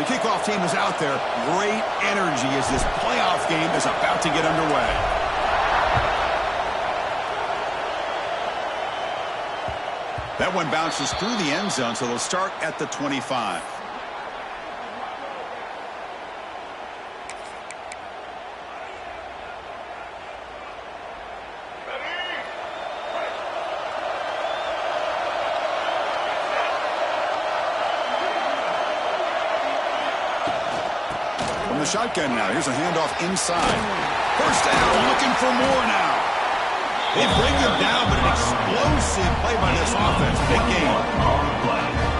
The kickoff team is out there. Great energy as this playoff game is about to get underway. That one bounces through the end zone, so they'll start at the 25. From the shotgun now, here's a handoff inside. First down, looking for more now. They bring him down, but an explosive play by this offense. Big game.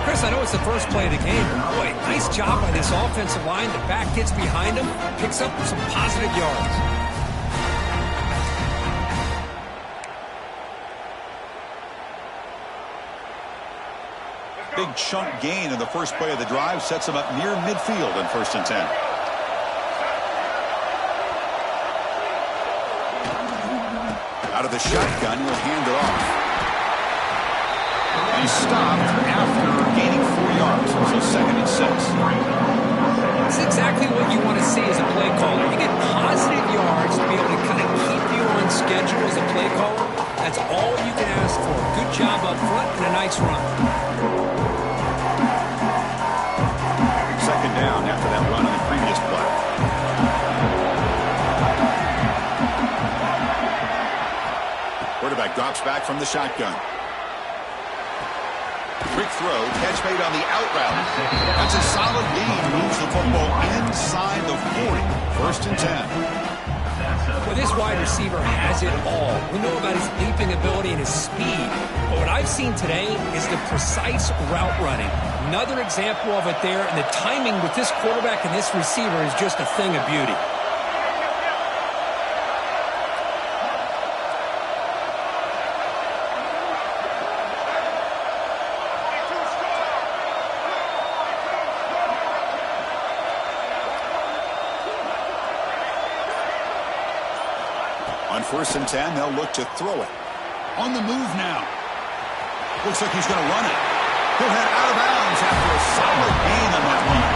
Chris, I know it's the first play of the game, but boy, nice job by this offensive line. The back gets behind him, picks up some positive yards. Big chunk gain in the first play of the drive sets him up near midfield in 1st and 10. Out of the shotgun, he'll hand it off. He's stopped after gaining 4 yards, so 2nd and 6. This is exactly what you want to see as a play caller. You get positive yards to be able to kind of keep you on schedule as a play caller. That's all you can ask for. Good job up front and a nice run. 2nd down after that run on the previous play. Quarterback drops back from the shotgun. Quick throw, catch made on the out route. That's a solid gain, moves the football inside the 40. 1st and 10. Well, this wide receiver has it all. We know about his leaping ability and his speed. But what I've seen today is the precise route running. Another example of it there, and the timing with this quarterback and this receiver is just a thing of beauty. On 1st and 10, they'll look to throw it. On the move now. Looks like he's going to run it. He'll head out of bounds after a solid gain on that run.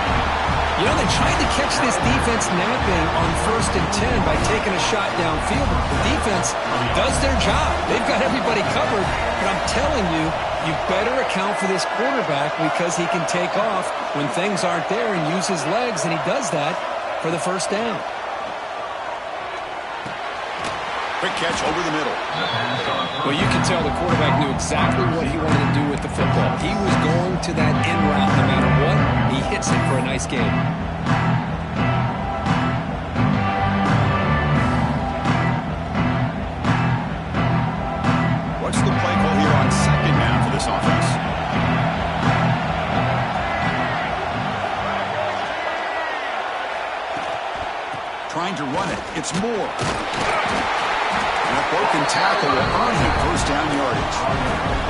You know, they tried to catch this defense napping on 1st and 10 by taking a shot downfield. The defense does their job. They've got everybody covered. But I'm telling you, you better account for this quarterback because he can take off when things aren't there and use his legs, and he does that for the 1st down. Quick catch over the middle. Well, you can tell the quarterback knew exactly what he wanted to do with the football. He was going to that end route no matter what. He hits it for a nice gain. What's the play call here on 2nd down for this offense? Trying to run it. It's Moore. And a broken tackle will earn him 1st down yardage.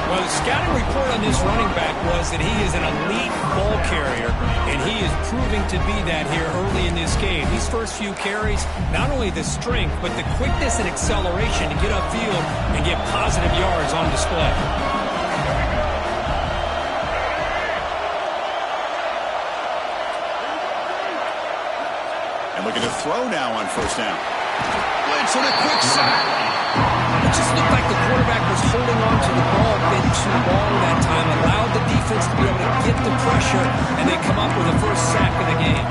Well, the scouting report on this running back was that he is an elite ball carrier, and he is proving to be that here early in this game. These first few carries, not only the strength, but the quickness and acceleration to get upfield and get positive yards on display. And looking to throw now on 1st down. Blitz and a quick sack. It just looked like the quarterback was holding on to the ball a bit too long that time, allowed the defense to be able to get the pressure, and they come up with the 1st sack of the game.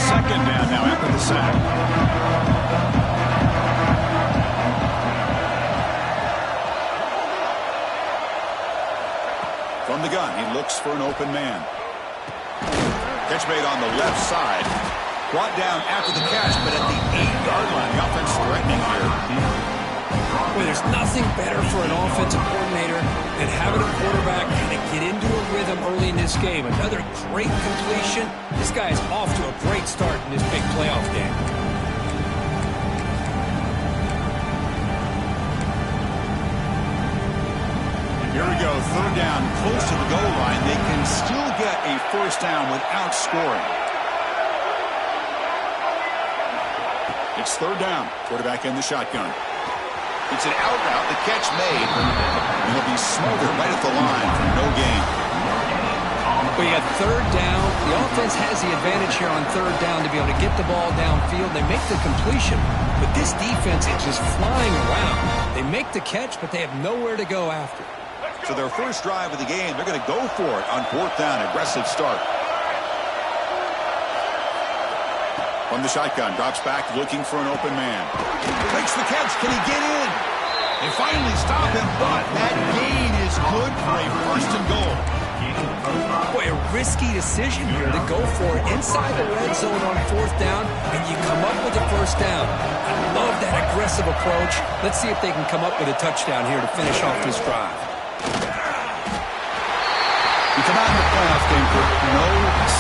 2nd down now after the sack. From the gun, he looks for an open man. Catch made on the left side. Brought down after the catch, but at the 8-yard line. The offense threatening here. Well, there's nothing better for an offensive coordinator than having a quarterback kind of get into a rhythm early in this game. Another great completion. This guy is off to a great start in this big playoff game. Here we go, 3rd down, close to the goal line. They can still get a 1st down without scoring. It's 3rd down. Quarterback in the shotgun. It's an out route, the catch made. And he'll be smothered right at the line for no gain. Well, you got third down. The offense has the advantage here on third down to be able to get the ball downfield. They make the completion, but this defense is just flying around. They make the catch, but they have nowhere to go after. So their first drive of the game, they're going to go for it on fourth down. Aggressive start. From the shotgun, drops back looking for an open man. Makes the catch. Can he get in? They finally stop him, but that gain is good for a first and goal. Boy, a risky decision here to go for it inside the red zone on fourth down, and you come up with a first down. I love that aggressive approach. Let's see if they can come up with a touchdown here to finish off this drive. We come out in the playoff game for no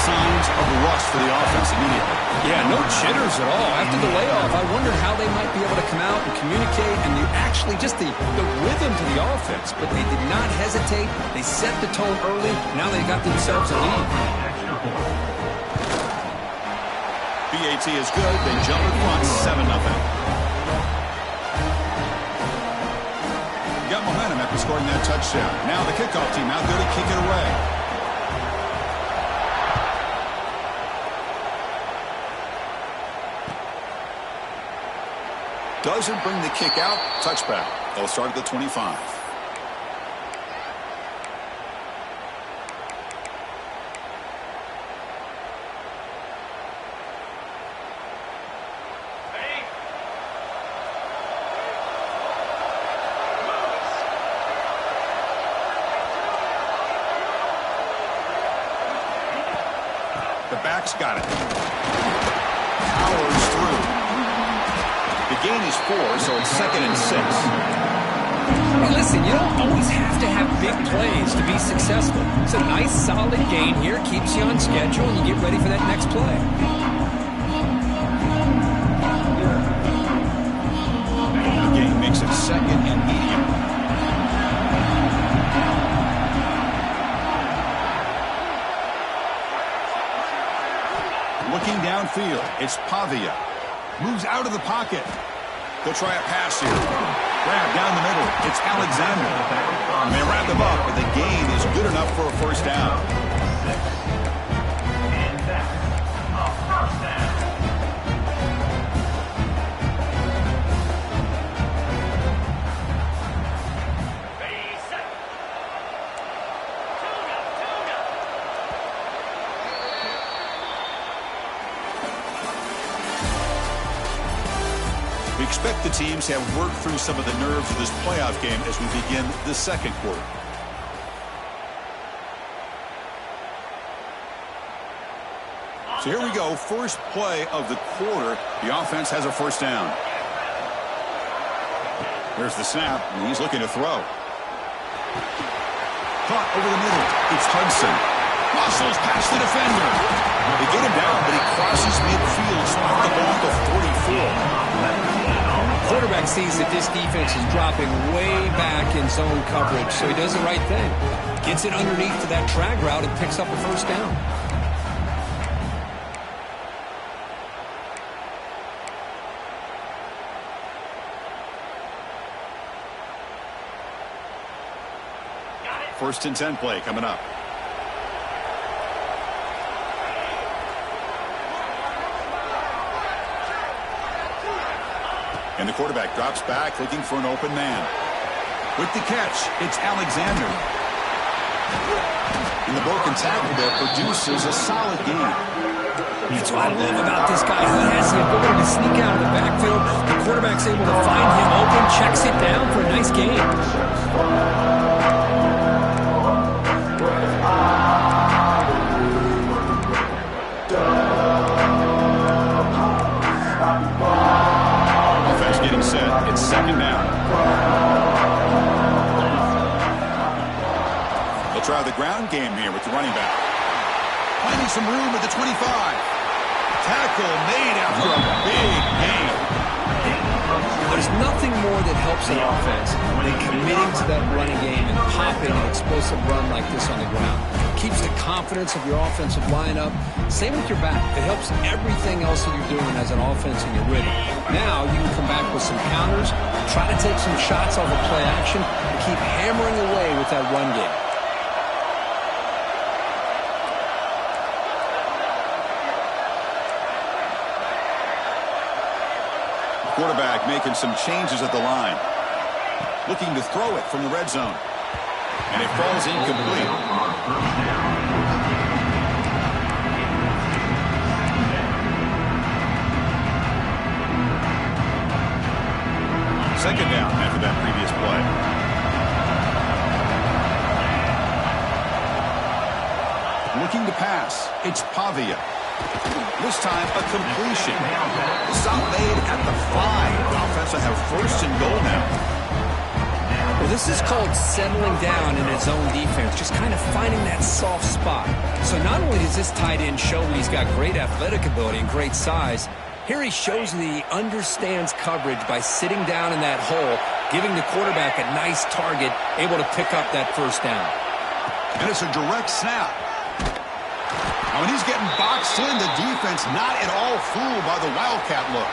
signs of rust for the offense immediately. Yeah, no jitters at all. After the layoff, I wondered how they might be able to come out and communicate and actually just the rhythm to the offense. But they did not hesitate. They set the tone early. Now they got themselves a lead. BAT is good. They jump at once, 7-0. Got momentum after scoring that touchdown. Now the kickoff team out there to kick it away. Doesn't bring the kick out. Touchback. They'll start at the 25. The back's got it. Powers through. The gain is 4, so it's 2nd and 6. Hey, listen, you don't always have to have big plays to be successful. It's a nice, solid gain here. Keeps you on schedule, and you get ready for that next play. The gain makes it 2nd and medium. Looking downfield, it's Pavia. Moves out of the pocket. They'll try a pass here. Grab down the middle. It's Alexander. And they wrap him up, but the gain is good enough for a first down. We expect the teams to have worked through some of the nerves of this playoff game as we begin the second quarter. So here we go, first play of the quarter. The offense has a first down. There's the snap, and he's looking to throw. Caught over the middle. It's Hudson. Muscles past the defender. They get him down, but he crosses midfield, spot the ball to 44. Quarterback sees that this defense is dropping way back in zone coverage, so he does the right thing. Gets it underneath to that drag route and picks up a first down. First and 10 play coming up. And the quarterback drops back looking for an open man. With the catch, it's Alexander. And the broken tackle there produces a solid gain. That's what I love about this guy. He has the ability to sneak out of the backfield. The quarterback's able to find him open, checks it down for a nice gain. Getting set. It's second down. They'll try the ground game here with the running back. Finding some room at the 25. Tackle made after a big gain. There's nothing more that helps an offense than committing to that running game and popping an explosive run like this on the ground. keeps the confidence of your offensive lineup. Same with your back. It helps everything else that you're doing as an offense in your rhythm. Now you can come back with some counters, try to take some shots off of play action, and keep hammering away with that run game. Quarterback making some changes at the line. Looking to throw it from the red zone. And it falls incomplete. Second down after that previous play. Looking to pass. It's Pavia. This time a completion. Stop made at the 5. The offense will have first and goal now. Well, this is called settling down in his own defense, just kind of finding that soft spot. So not only does this tight end show that he's got great athletic ability and great size, here he shows that he understands coverage by sitting down in that hole, giving the quarterback a nice target, able to pick up that first down. And it's a direct snap. Now, when he's getting boxed in, the defense not at all fooled by the Wildcat look.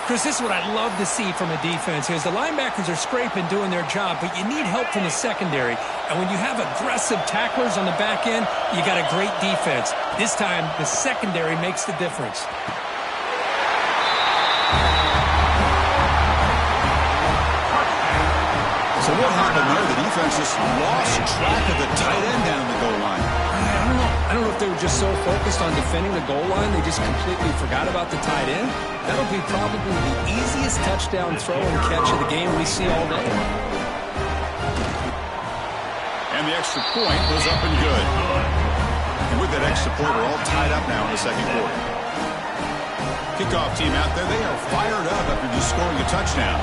Chris, this is what I love to see from a defense is the linebackers are scraping, doing their job, but you need help from the secondary. And when you have aggressive tacklers on the back end, you got a great defense. This time, the secondary makes the difference. So what happened there? The defense just lost track of the tight end down the goal line. I don't know if they were just so focused on defending the goal line, they just completely forgot about the tight end. That'll be probably the easiest touchdown throw and catch of the game we see all day. And the extra point was up and good. And with that extra point, we're all tied up now in the second quarter. Kickoff team out there, they are fired up after just scoring a touchdown.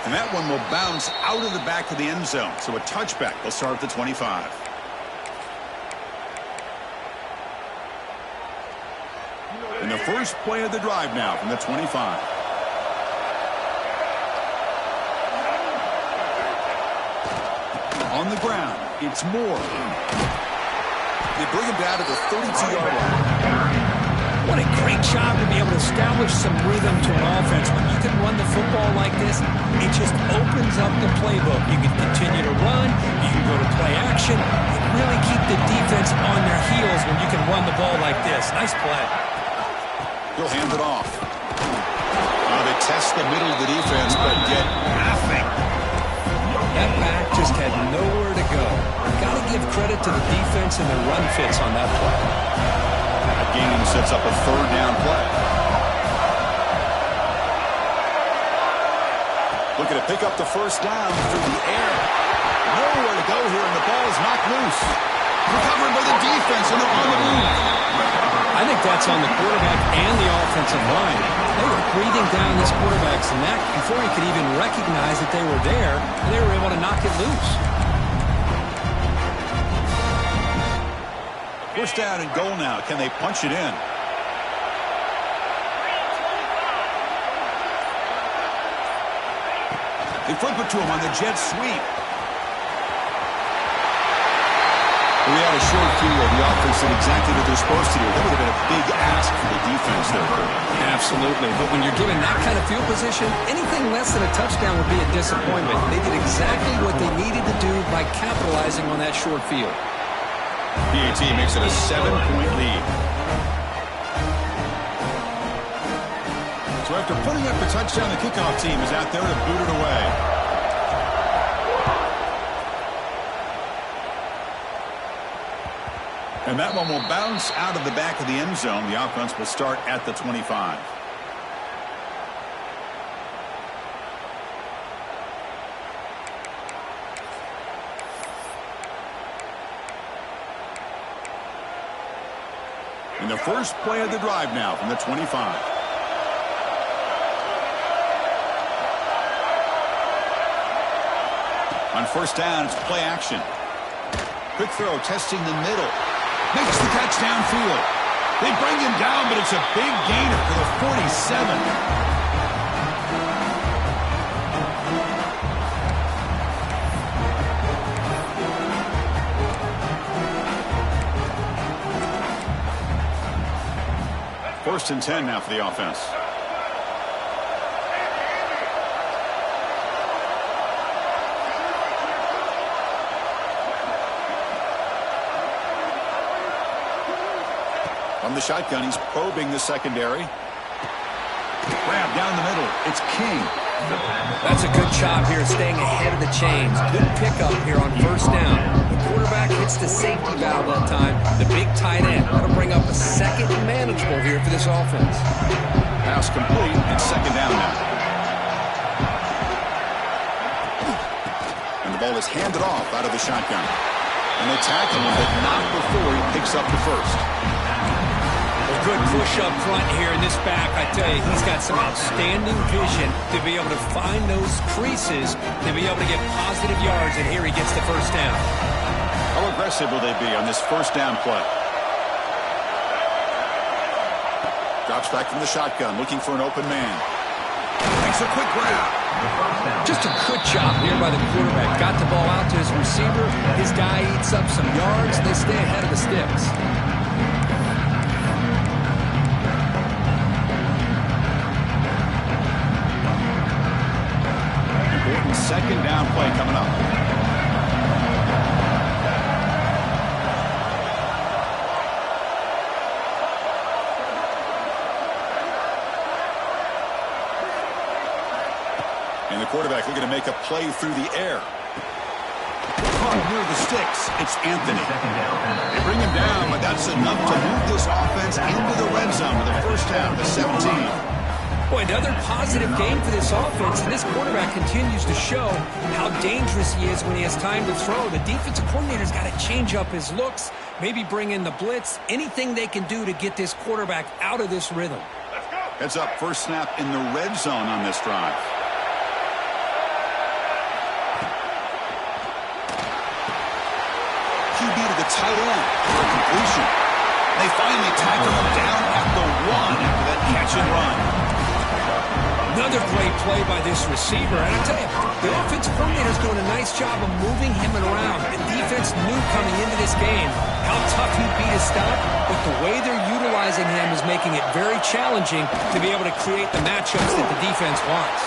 And that one will bounce out of the back of the end zone. So a touchback will start at the 25. And the first play of the drive now from the 25. On the ground, it's Moore. They bring him down to the 32-yard line. What a great job to be able to establish some rhythm to an offense. When you can run the football like this, it just opens up the playbook. You can continue to run. You can go to play action. And really keep the defense on their heels when you can run the ball like this. Nice play. He'll hand it off. They test the middle of the defense, but get nothing. That back just had nowhere to go. Got to give credit to the defense and the run fits on that play. Gain sets up a third down play. Looking to pick up the first down through the air. Nowhere to go here, and the ball is knocked loose. Recovered by the defense, and they're on the move. I think that's on the quarterback and the offensive line. They were breathing down this quarterback's neck before he could even recognize that they were there, and they were able to knock it loose. First down and goal now. Can they punch it in? They flip it to him on the jet sweep. We had a short field. The offense did exactly what they're supposed to do. That would have been a big ask for the defense there. Absolutely. But when you're given that kind of field position, anything less than a touchdown would be a disappointment. They did exactly what they needed to do by capitalizing on that short field. PAT makes it a 7-point lead. So after putting up the touchdown, the kickoff team is out there to boot it away. And that one will bounce out of the back of the end zone. The offense will start at the 25. And the first play of the drive now from the 25. On first down, it's play action. Quick throw, testing the middle. Makes the catch downfield. They bring him down, but it's a big gainer for the 47. First and 10 now for the offense. From the shotgun, he's probing the secondary. Grab down the middle. It's King. That's a good job here, staying ahead of the chains. Good pickup here on first down. The quarterback hits the safety valve that time. The big tight end. That'll bring up a second and manageable here for this offense. Pass complete. It's second down now. And the ball is handed off out of the shotgun. And they tackle him, but not before he picks up the first. A good push up front here in this back. I tell you, he's got some outstanding vision to be able to find those creases, to be able to get positive yards, and here he gets the first down. How aggressive will they be on this first down play? Drops back from the shotgun, looking for an open man. Makes a quick grab. Just a good job here by the quarterback. Got the ball out to his receiver. His guy eats up some yards. They stay ahead of the sticks. Second down play coming up. And the quarterback looking to make a play through the air. Caught near the sticks. It's Anthony. They bring him down, but that's enough to move this offense into the red zone with a first down to 17. Boy, another positive game for this offense, and this quarterback continues to show how dangerous he is when he has time to throw. The defensive coordinator's got to change up his looks, maybe bring in the blitz, anything they can do to get this quarterback out of this rhythm. Heads up, first snap in the red zone on this drive. QB to the tight end for a completion. They finally tackle him down at the 1 after that catch and run. Another great play by this receiver. And I tell you, the offensive coordinator's doing a nice job of moving him around. The defense knew coming into this game how tough he'd be to stop, but the way they're utilizing him is making it very challenging to be able to create the matchups that the defense wants.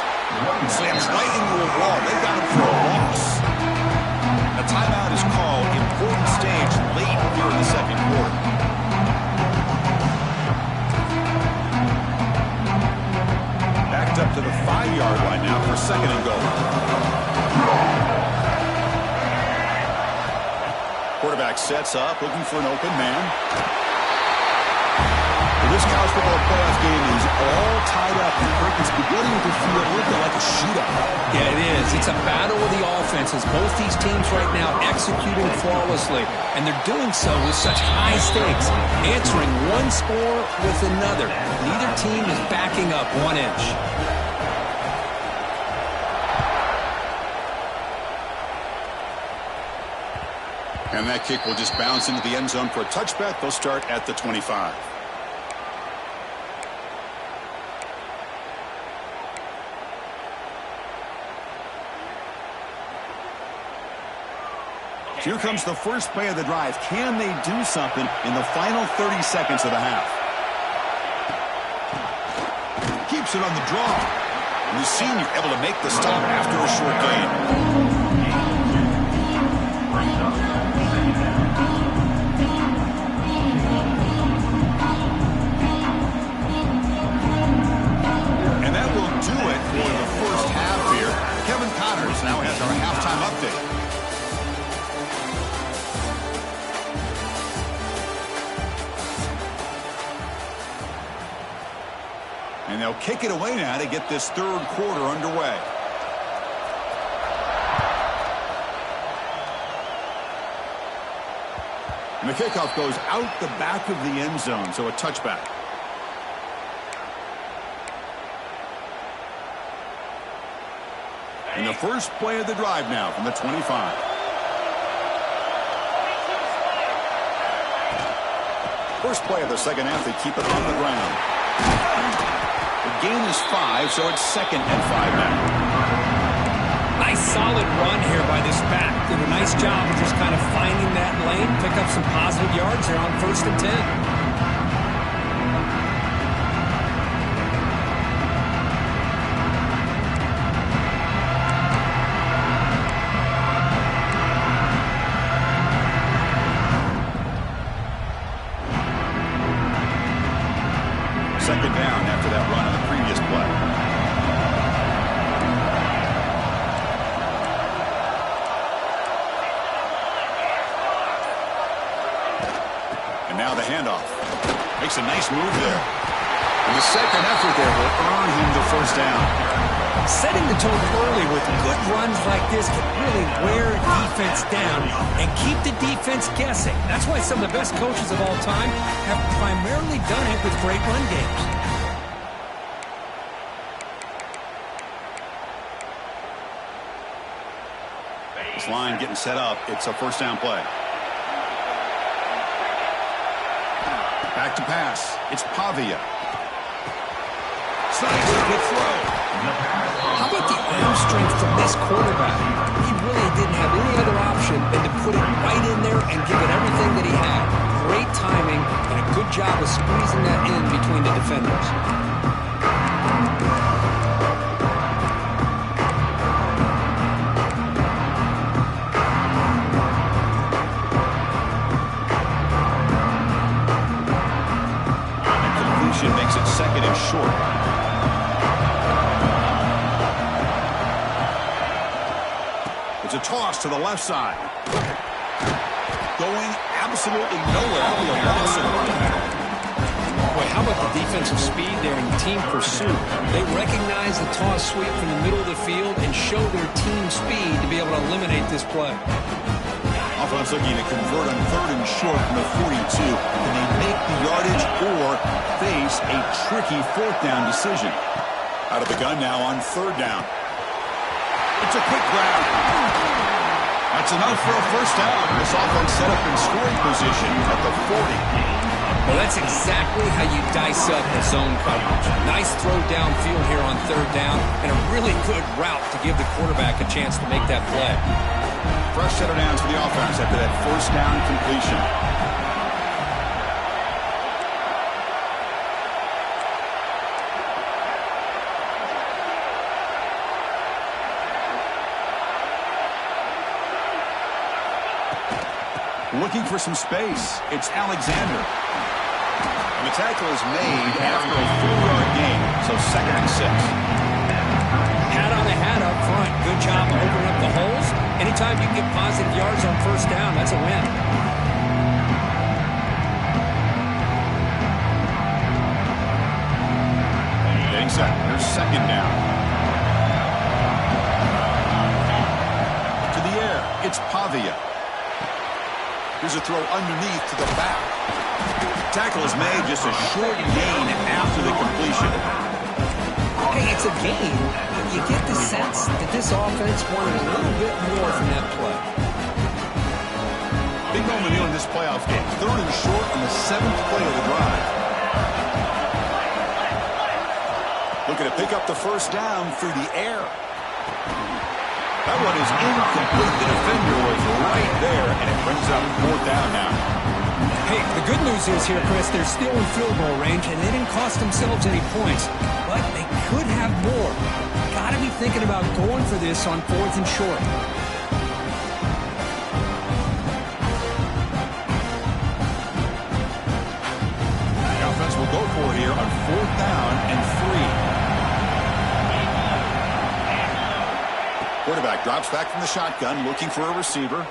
Slams right into a wall. They got him for a loss. A timeout is called. Important stage late here in the second quarter. Up to the 5-yard line now for second and goal. Quarterback sets up, looking for an open man. This college football playoff game is all tied up, and it's beginning to feel a little bit like a shootout. Yeah, it is. It's a battle of the offenses. Both these teams right now executing flawlessly, and they're doing so with such high stakes, answering one score with another. Neither team is backing up 1 inch. And that kick will just bounce into the end zone for a touchback. They'll start at the 25. Here comes the first play of the drive. Can they do something in the final 30 seconds of the half? Keeps it on the draw. And the senior able to make the stop after a short gain. And that will do it for the first half here. Kevin Connors now has our halftime update. And they'll kick it away now to get this third quarter underway. And the kickoff goes out the back of the end zone, so a touchback. And the first play of the drive now from the 25. First play of the second half, they keep it on the ground. The gain is 5, so it's second and 5 now. Nice solid run here by this back. Did a nice job of just kind of finding that lane, pick up some positive yards here on 1st and 10. Now the handoff. Makes a nice move there. And the second effort there will earn him the first down. Setting the tone early with good runs like this can really wear defense down and keep the defense guessing. That's why some of the best coaches of all time have primarily done it with great run games. This line getting set up. It's a first down play. Back to pass. It's Pavia. Slides a good throw. How about the arm strength from this quarterback? He really didn't have any other option than to put it right in there and give it everything that he had. Great timing and a good job of squeezing that in between the defenders. Makes it second and short. It's a toss to the left side. Going absolutely nowhere. That'll be a loss of running back. Boy, how about the defensive speed there in team pursuit? They recognize the toss sweep from the middle of the field and show their team speed to be able to eliminate this play. Offense looking to convert on third and short from the 42. Can they make the yardage or face a tricky fourth down decision? Out of the gun now on third down. It's a quick grab. That's enough for a first down. This offense set up in scoring position at the 40. Well, that's exactly how you dice up the zone coverage. Nice throw downfield here on third down and a really good route to give the quarterback a chance to make that play. Fresh set of downs for the offense after that first down completion. Looking for some space. It's Alexander. And the tackle is made after a 4-yard gain, so second and 6. Hat on a hat up front. Good job of opening up the holes. Anytime you can get positive yards on first down, that's a win. Getting set. There's second down. To the air. It's Pavia. Here's a throw underneath to the back. Tackle is made, just a short gain after the completion. Hey, it's a gain, but you get the sense that this offense wanted a little bit more from that play. Big moment here in this playoff game. Third and short on the 7th play of the drive. Looking to pick up the first down through the air. That one is incomplete. The defender was right there, and it brings up fourth down now. Hey, the good news is here, Chris, they're still in field goal range, and they didn't cost themselves any points. But they could have more. Got to be thinking about going for this on fourth and short. The offense will go for it here on fourth down and 3. Quarterback drops back from the shotgun, looking for a receiver.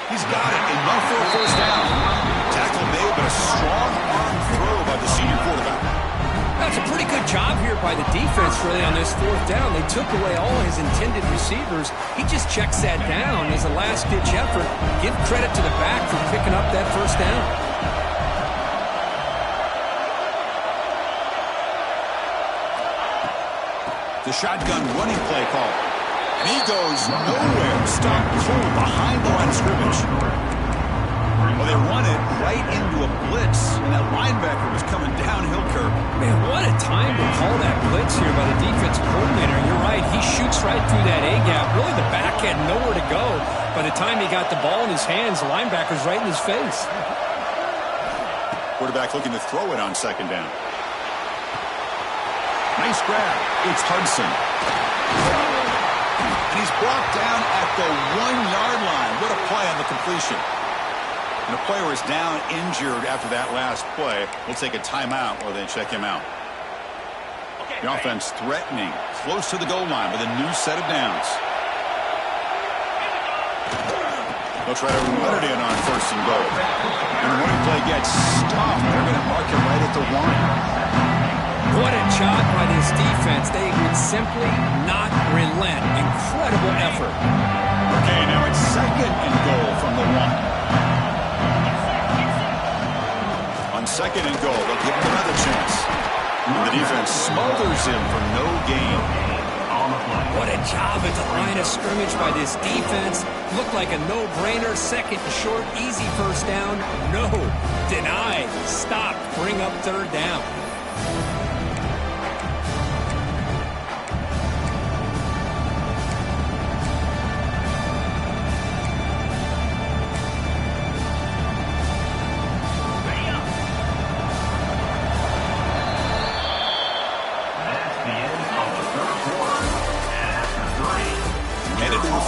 He's got it. Enough for a first down. Tackle made, but a strong arm throw by the senior quarterback. That's a pretty good job here by the defense, really, on this fourth down. They took away all his intended receivers. He just checks that down as a last-ditch effort. Give credit to the back for picking up that first down. The shotgun running play call. And he goes nowhere. Stopped cold behind the line of scrimmage. Well, they run it right into a blitz, and that linebacker was coming downhill curve. Man, what a time to call that blitz here by the defensive coordinator. You're right, he shoots right through that A-gap. Really, the back had nowhere to go. By the time he got the ball in his hands, the linebacker's right in his face. Quarterback looking to throw it on second down. Nice grab. It's Hudson. And he's brought down at the 1-yard line. What a play on the completion. And the player is down injured after that last play. We'll take a timeout while they check him out. The offense threatening, close to the goal line with a new set of downs. They'll try to run it in on first and goal. And the running play gets stopped. They're going to mark it right at the 1. What a job by this defense. They would simply not relent. Incredible effort. Okay, now it's second and goal from the 1. On second and goal, they'll give him another chance. And the defense smothers him for no gain. What a job at the line of scrimmage by this defense. Looked like a no-brainer. Second and short, easy first down. No, denied, stopped, bring up third down.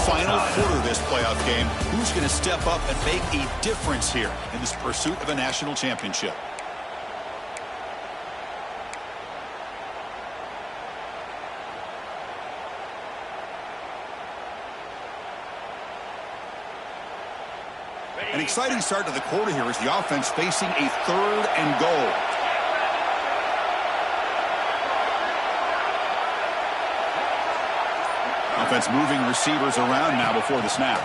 Final quarter of this playoff game. Who's going to step up and make a difference here in this pursuit of a national championship? An exciting start to the quarter here as the offense facing a third and goal. Offense moving receivers around now before the snap.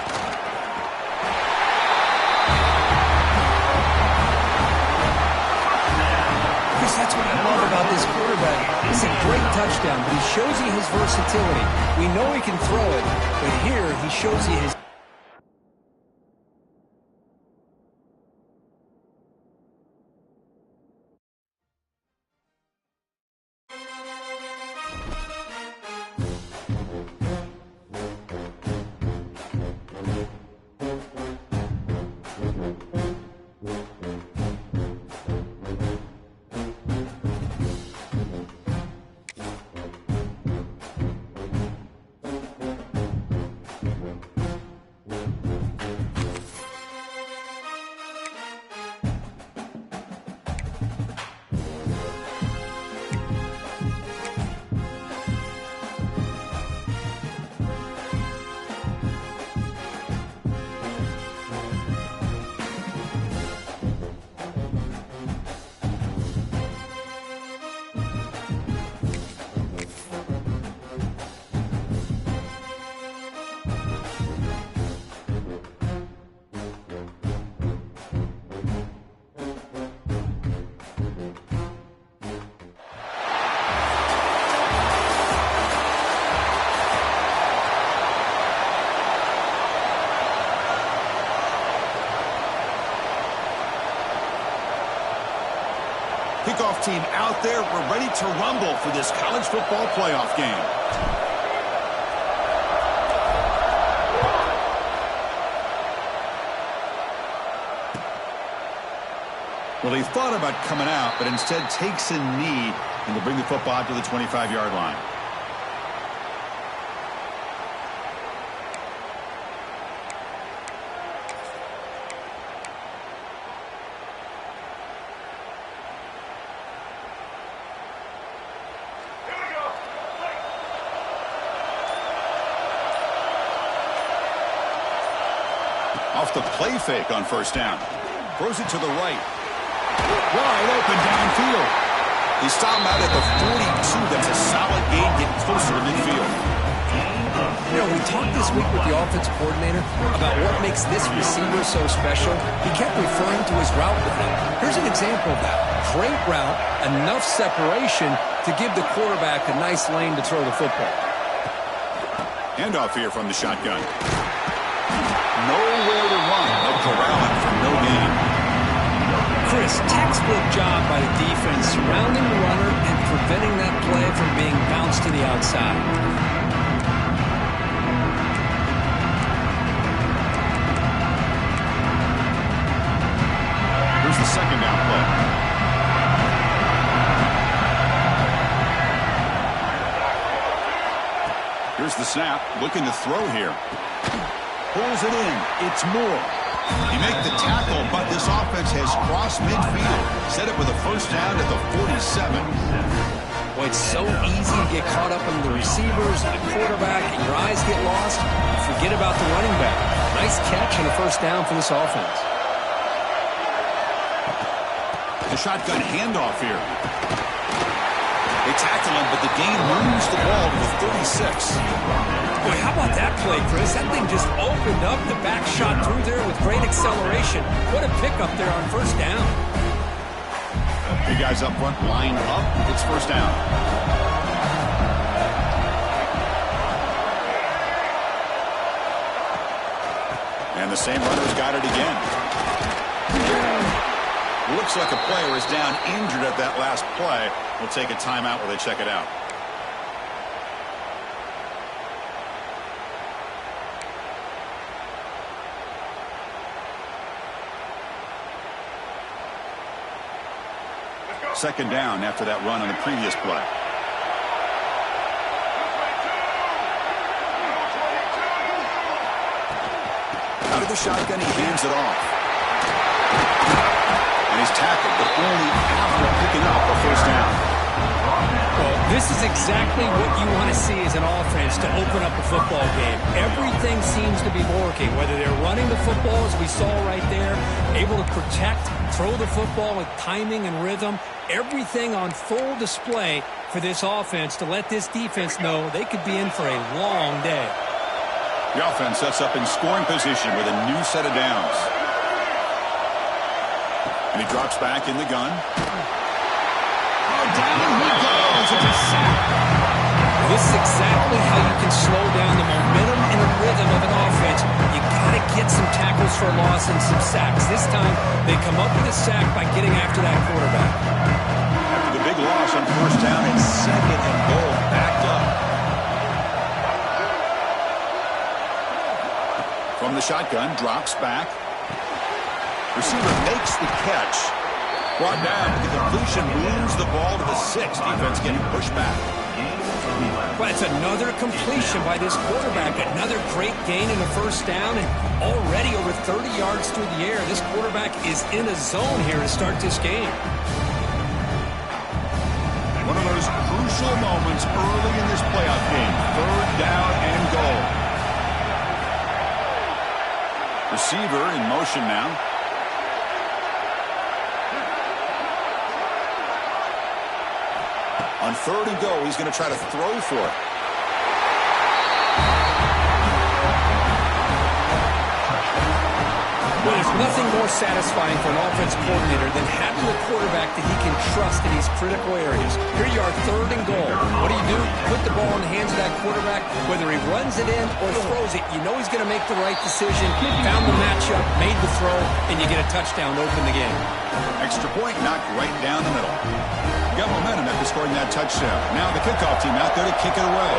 Chris, that's what I love about this quarterback. It's a great touchdown, but he shows you his versatility. We know he can throw it, but here he shows you his... Kickoff team out there. We're ready to rumble for this college football playoff game. Well, he thought about coming out, but instead takes a knee and will bring the football out to the 25-yard line. Off the play fake on first down. Throws it to the right. Wide open downfield. He stopped him out at the 42. That's a solid gain, getting closer to midfield. You know, we talked this week with the offense coordinator about what makes this receiver so special. He kept referring to his route running. Here's an example of that. Great route, enough separation to give the quarterback a nice lane to throw the football. Handoff here from the shotgun. Nowhere to run. They'll corral him for no gain. Chris, textbook job by the defense surrounding the runner and preventing that play from being bounced to the outside. Here's the second down play. Here's the snap. Looking to throw here. Pulls it in. It's Moore. He make the tackle, but this offense has crossed midfield. Set up with a first down at the 47. Well, it's so easy to get caught up in the receivers, the quarterback, and your eyes get lost. You forget about the running back. Nice catch and a first down for this offense. The shotgun handoff here. They tackle him, but the gain moves the ball to the 36. Boy, how about that play, Chris? That thing just opened up. The back shot through there with great acceleration. What a pickup there on first down. Big guys up front lined up. It's first down. And the same runner's got it again. Looks like a player is down injured at that last play. We'll take a timeout while they check it out. Second down after that run on the previous play. Out of the shotgun, he hands it off. And he's tackled, but only after picking up a first down. Well, this is exactly what you want to see as an offense to open up a football game. Everything seems to be working, whether they're running the football, as we saw right there, able to protect, throw the football with timing and rhythm. Everything on full display for this offense to let this defense know they could be in for a long day. The offense sets up in scoring position with a new set of downs. And he drops back in the gun. Oh, down he goes. It's a sack. This is exactly how you can slow down the momentum and the rhythm of an offense. You got to get some tackles for loss and some sacks. This time, they come up with a sack by getting after that quarterback. After the big loss on first down, it's second and goal, backed up. From the shotgun, drops back. Receiver makes the catch. Brought down. The completion moves the ball to the 6. Defense getting pushed back. Well, it's another completion by this quarterback. Another great gain in the first down, and already over 30 yards through the air. This quarterback is in a zone here to start this game. One of those crucial moments early in this playoff game. Third down and goal. Receiver in motion now. On third and go, he's going to try to throw for it. Well, there's nothing more satisfying for an offense coordinator than having a quarterback that he can trust in these critical areas. Here you are, third and goal. What do? Put the ball in the hands of that quarterback. Whether he runs it in or throws it, you know he's going to make the right decision. Found the matchup, made the throw, and you get a touchdown to open the game. Extra point knocked right down the middle. Got momentum after scoring that touchdown. Now the kickoff team out there to kick it away.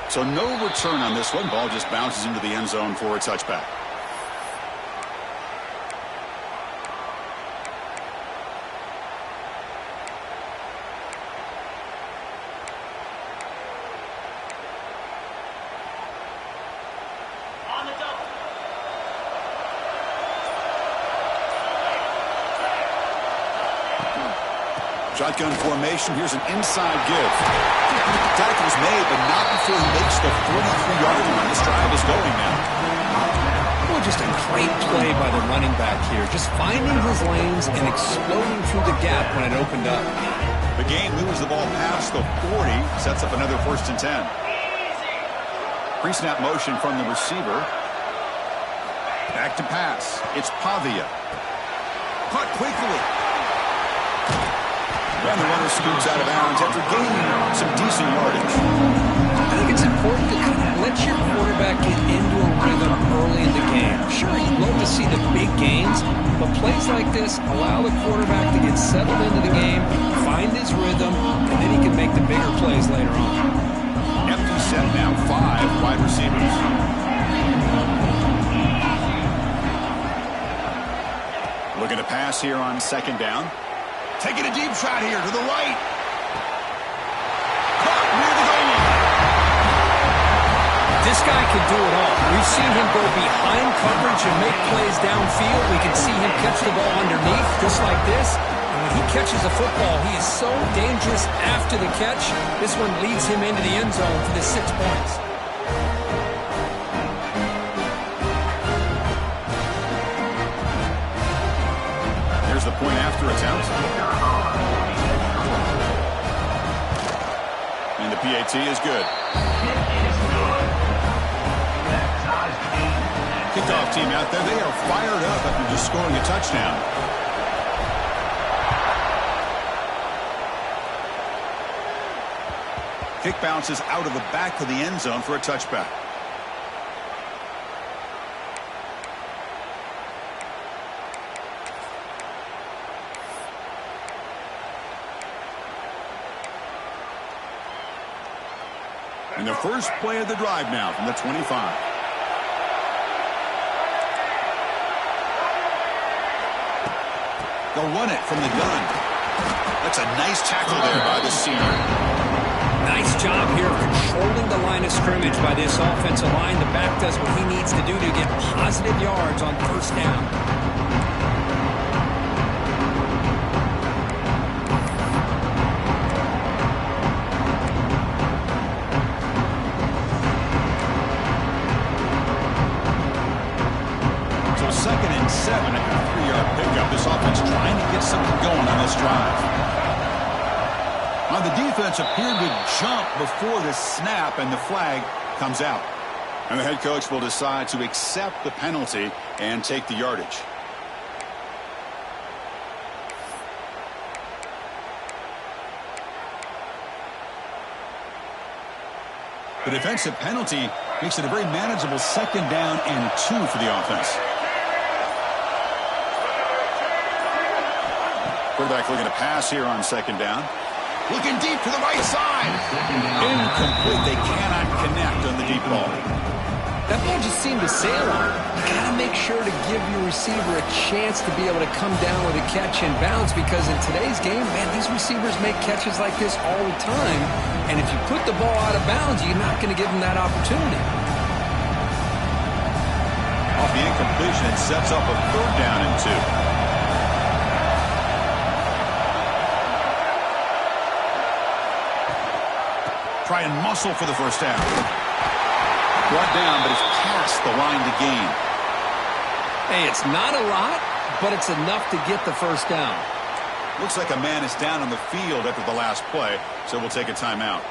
So no return on this one. Ball just bounces into the end zone for a touchback. Shotgun formation. Here's an inside give. Tackle's made, but not before he makes the 43-yard line. This drive is going now. Well, just a great play by the running back here. Just finding his lanes and exploding through the gap when it opened up. The game moves the ball past the 40. Sets up another first and 10. Pre-snap motion from the receiver. Back to pass. It's Pavia. Caught quickly. And the runner scoots out of bounds after gaining some decent yardage. I think it's important to kind of let your quarterback get into a rhythm early in the game. Sure, you'd love to see the big gains, but plays like this allow the quarterback to get settled into the game, find his rhythm, and then he can make the bigger plays later on. Empty set now, 5 wide receivers. Looking to pass here on second down. Taking a deep shot here to the right. Caught near the goal line. This guy can do it all. We've seen him go behind coverage and make plays downfield. We can see him catch the ball underneath, just like this. And when he catches a football, he is so dangerous after the catch. This one leads him into the end zone for the 6 points. Here's the point after attempt. And the PAT is good. Kickoff team out there, they are fired up after just scoring a touchdown. Kick bounces out of the back of the end zone for a touchback. And the first play of the drive now from the 25. They'll run it from the gun. That's a nice tackle there by the senior. Nice job here of controlling the line of scrimmage by this offensive line. The back does what he needs to do to get positive yards on first down. So 2nd and 7 after a 3-yard pickup. This offense trying to get something going on this drive. Now the defense appeared to jump before the snap, and the flag comes out. And the head coach will decide to accept the penalty and take the yardage. The defensive penalty makes it a very manageable 2nd down and 2 for the offense. Quarterback looking to pass here on 2nd down. Looking deep to the right side. Incomplete. They cannot connect on the deep ball. That ball just seemed to sail on. You got to make sure to give your receiver a chance to be able to come down with a catch and bounce, because in today's game, man, these receivers make catches like this all the time. And if you put the ball out of bounds, you're not going to give them that opportunity. Off the incompletion, it sets up a 3rd down and 2. Try and muscle for the first down. Brought down, but it's past the line to gain. Hey, it's not a lot, but it's enough to get the first down. Looks like a man is down on the field after the last play, so we'll take a timeout.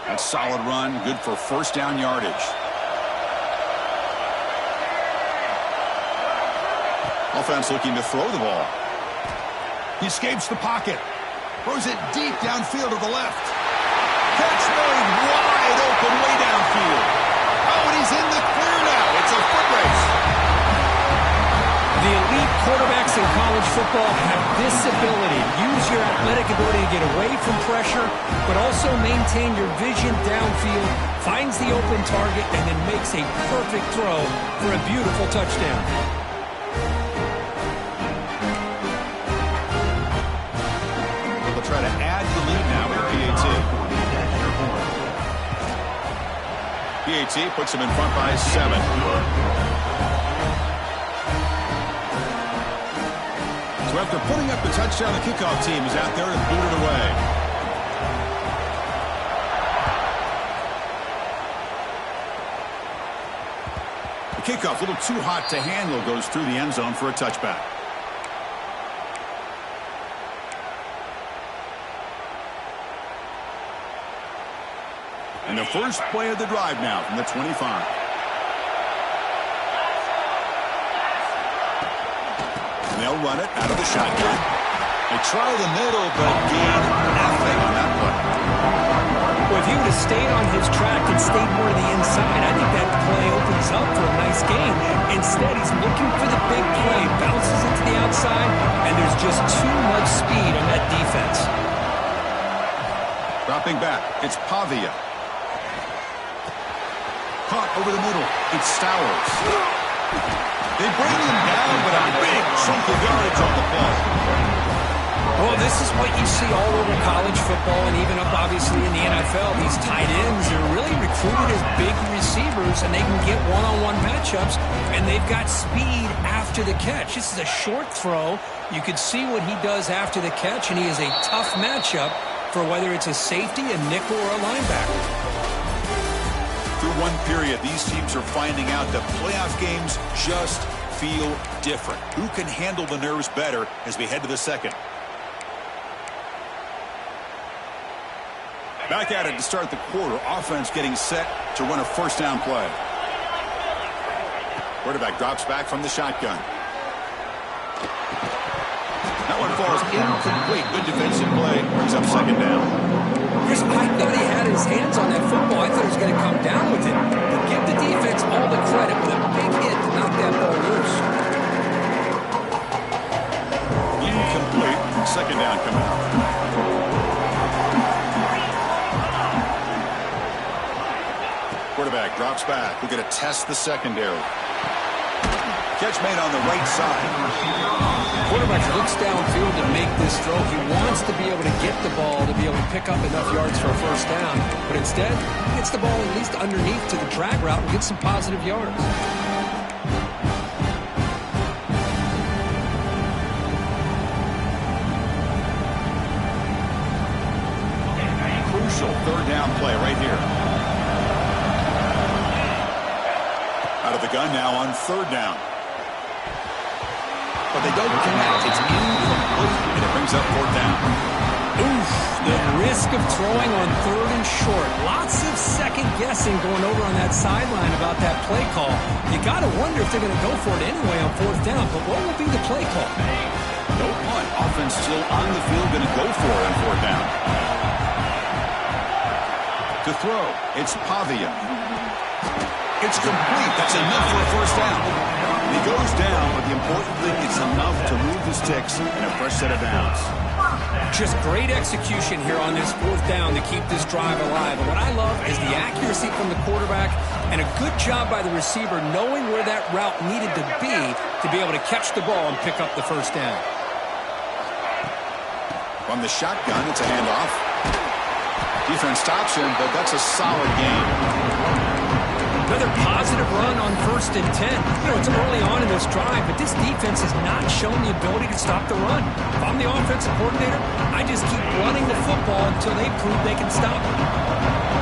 That's a solid run, good for first down yardage. Offense looking to throw the ball. He escapes the pocket. Throws it deep downfield to the left. Catch made wide open way downfield. Oh, and he's in the clear now. It's a foot race. The elite quarterbacks in college football have this ability. Use your athletic ability to get away from pressure, but also maintain your vision downfield, finds the open target, and then makes a perfect throw for a beautiful touchdown. Try to add to the lead now with PAT. PAT puts him in front by 7. So after putting up the touchdown, the kickoff team is out there and boot it away. The kickoff, a little too hot to handle, goes through the end zone for a touchback. And the first play of the drive now from the 25. And they'll run it out of the shotgun. They try the middle, but gain nothing on that play. Well, if he would have stayed on his track and stayed more to the inside, I think that play opens up for a nice gain. Instead, he's looking for the big play, bounces it to the outside, and there's just too much speed on that defense. Dropping back, it's Pavia. Caught over the middle. It's Stowers. They bring him down, but a big chunk of yardage on the play. Well, this is what you see all over college football and even up, obviously, in the NFL. These tight ends are really recruited as big receivers, and they can get one-on-one matchups, and they've got speed after the catch. This is a short throw. You could see what he does after the catch, and he is a tough matchup for whether it's a safety, a nickel, or a linebacker. Through one period, these teams are finding out that playoff games just feel different. Who can handle the nerves better as we head to the second? Back at it to start the quarter. Offense getting set to run a first down play. Quarterback drops back from the shotgun. That one falls incomplete. Good defensive play. Brings up second down. Chris, I thought he had his hands on that football. I thought he was going to come down with it. But give the defense all the credit with a big hit to knock that ball loose. Incomplete. Second down coming up. Quarterback drops back. We're going to test the secondary. Catch made on the right side. Quarterback looks downfield to make this throw. He wants to be able to get the ball to be able to pick up enough yards for a first down. But instead, he gets the ball at least underneath to the drag route and gets some positive yards. Crucial third down play right here. Out of the gun now on third down. But they don't connect. It's incomplete, and it brings up fourth down. Oof, the risk of throwing on third and short. Lots of second guessing going over on that sideline about that play call. You got to wonder if they're going to go for it anyway on fourth down. But what will be the play call? No punt. Offense still on the field, going to go for it on fourth down. To throw, it's Pavia. It's complete. That's enough for a first down. He goes down, but the important thing is enough to move the sticks in a fresh set of downs. Just great execution here on this fourth down to keep this drive alive. And what I love is the accuracy from the quarterback and a good job by the receiver knowing where that route needed to be able to catch the ball and pick up the first down. From the shotgun, it's a handoff. Defense stops him, but that's a solid game. Another positive run on 1st and 10. You know, it's early on in this drive, but this defense has not shown the ability to stop the run. If I'm the offensive coordinator, I just keep running the football until they prove they can stop it.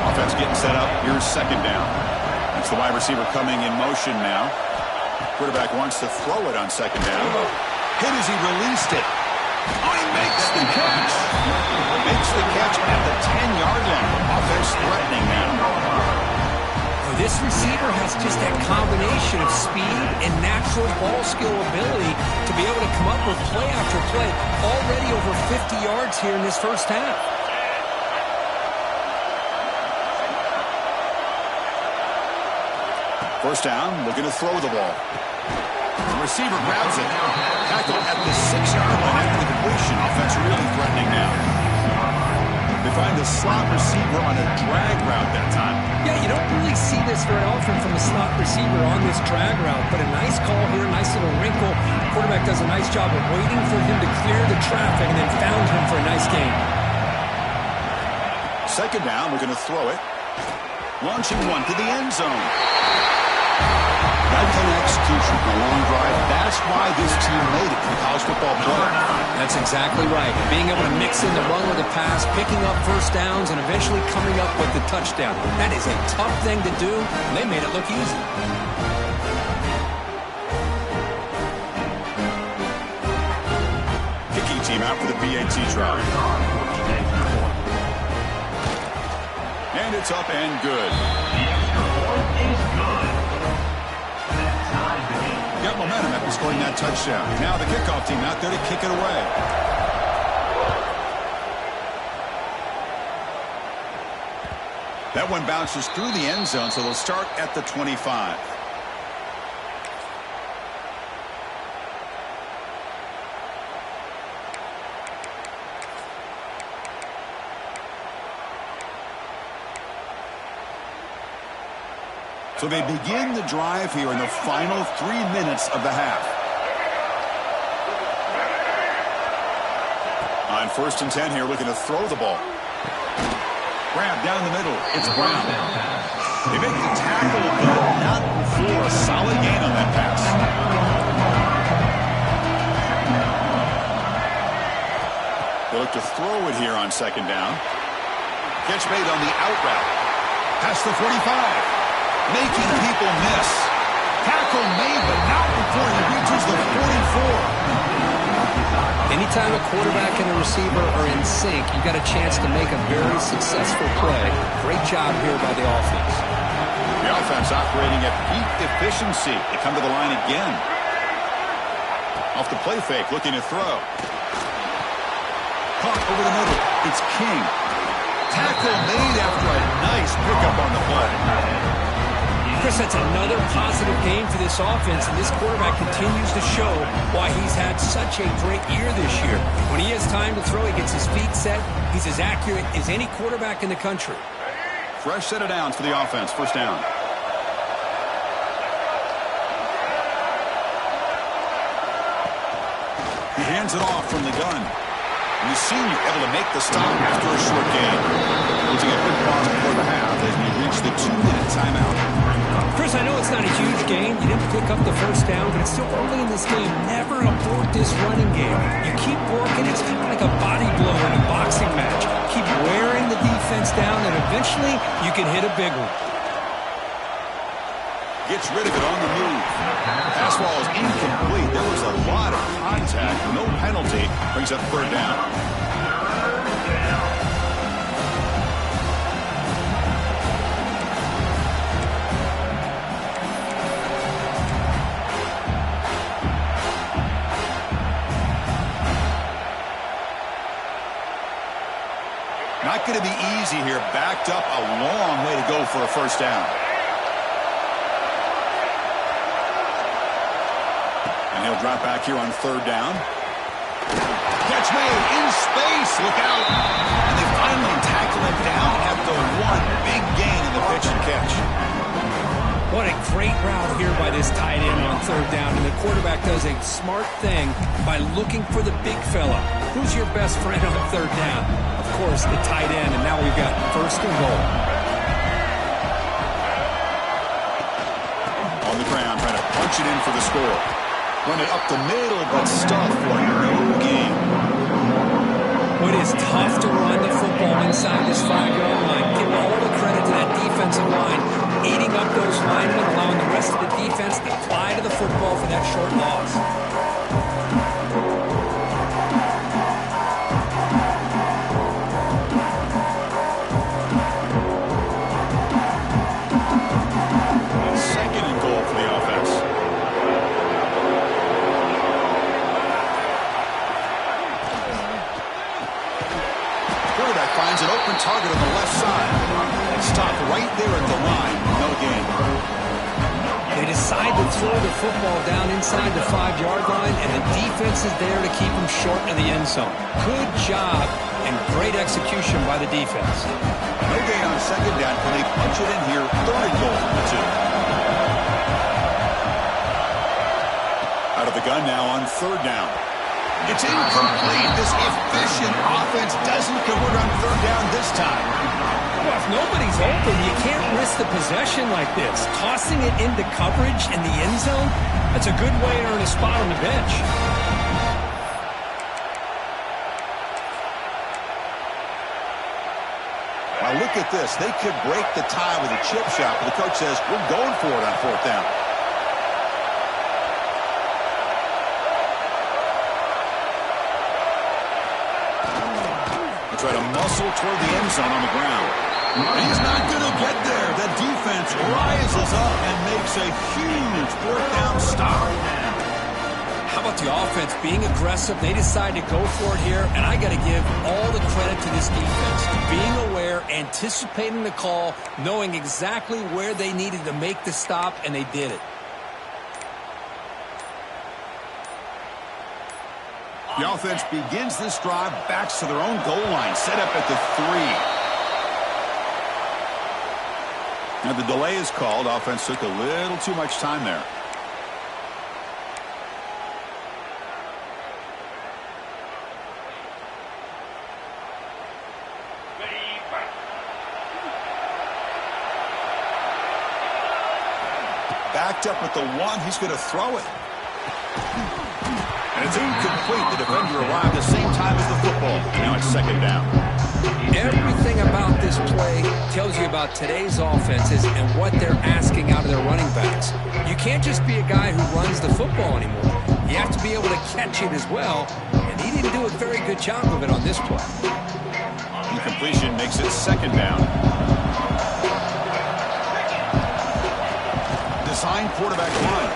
Offense getting set up. Here's second down. That's the wide receiver coming in motion now. Quarterback wants to throw it on second down. Hit as he released it. Oh, he makes the catch. Makes the catch at the 10-yard line. Offense threatening now. This receiver has just that combination of speed and natural ball skill ability to be able to come up with play after play. Already over 50 yards here in this first half. First down, looking to throw the ball. The receiver grabs it. Tackle at the 6-yard line after the completion. Offense really threatening now. They find the slot receiver on a drag route that time. Yeah, you don't really see this very often from a slot receiver on this drag route, but a nice call here, nice little wrinkle. Quarterback does a nice job of waiting for him to clear the traffic and then found him for a nice gain. Second down, we're going to throw it. Launching one to the end zone. That kind of execution for a long drive, that's why this team made it to the college football playoff. That's exactly right. Being able to mix in the run with the pass, picking up first downs, and eventually coming up with the touchdown. That is a tough thing to do, and they made it look easy. Kicking team out for the PAT drive. And it's up and good. Got momentum after scoring that touchdown. Now the kickoff team out there to kick it away. That one bounces through the end zone, so they'll start at the 25. So they begin the drive here in the final 3 minutes of the half. On 1st and 10 here, looking to throw the ball. Grab down the middle. It's Brown. They make the tackle, but not before a solid gain on that pass. They look to throw it here on 2nd down. Catch made on the out route. Past the 45. Making people miss. Tackle made, but not before he reaches the 44. Anytime a quarterback and a receiver are in sync, you've got a chance to make a very successful play. Great job here by the offense. The offense operating at peak efficiency. They come to the line again. Off the play fake, looking to throw. Caught over the middle. It's King. Tackle made after a nice pickup on the play. Chris, that's another positive game for this offense, and this quarterback continues to show why he's had such a great year this year. When he has time to throw, he gets his feet set. He's as accurate as any quarterback in the country. Fresh set of downs for the offense. 1st down. He hands it off from the gun. And the senior able to make the stop after a short gain. Using a quick pause before the half as we reach the 2-minute timeout. Chris, I know it's not a huge gain. You didn't pick up the 1st down, but it's still early in this game. Never abort this running game. You keep working. It's kind of like a body blow in a boxing match. Keep wearing the defense down, and eventually you can hit a big one. Gets rid of it on the move. Pass ball is incomplete. There was a lot of contact. No penalty. Brings up 3rd down. Not going to be easy here. Backed up a long way to go for a 1st down. And he'll drop back here on 3rd down. Catch made in space. Look out. And they finally tackle him down at the 1. Big gain in the pitch and catch. What a great route here by this tight end on 3rd down. And the quarterback does a smart thing by looking for the big fella. Who's your best friend on 3rd down? Of course, the tight end. And now we've got 1st and goal. On the ground, trying to punch it in for the score. Run it up the middle, but stuffed for no gain. It is tough to run the football inside this 5-yard line. Give all the credit to that defensive line, eating up those linemen, allowing the rest of the defense to fly to the football for that short loss. Finds an open target on the left side. And stopped right there at the line. No gain. They decide to throw the football down inside the 5-yard line, and the defense is there to keep them short of the end zone. Good job and great execution by the defense. No gain on 2nd down. Can they punch it in here? 3rd and goal from the 2. Out of the gun now on 3rd down. It's incomplete. This efficient offense doesn't convert on 3rd down this time. Well, if nobody's open, you can't risk the possession like this. Tossing it into coverage in the end zone, that's a good way to earn a spot on the bench. Now look at this. They could break the tie with a chip shot, but the coach says, we're going for it on 4th down. Try to muscle toward the end zone on the ground. He's not going to get there. The defense rises up and makes a huge 4th down stop. How about the offense being aggressive? They decide to go for it here, and I got to give all the credit to this defense. Being aware, anticipating the call, knowing exactly where they needed to make the stop, and they did it. The offense begins this drive, backs to their own goal line, set up at the 3. And the delay is called. Offense took a little too much time there. backed up at the 1. He's going to throw it. And it's incomplete. The defender arrived the same time as the football. Now it's second down. Everything about this play tells you about today's offenses and what they're asking out of their running backs. You can't just be a guy who runs the football anymore. You have to be able to catch it as well, and he didn't do a very good job of it on this play. Incompletion makes it second down. Design quarterback run.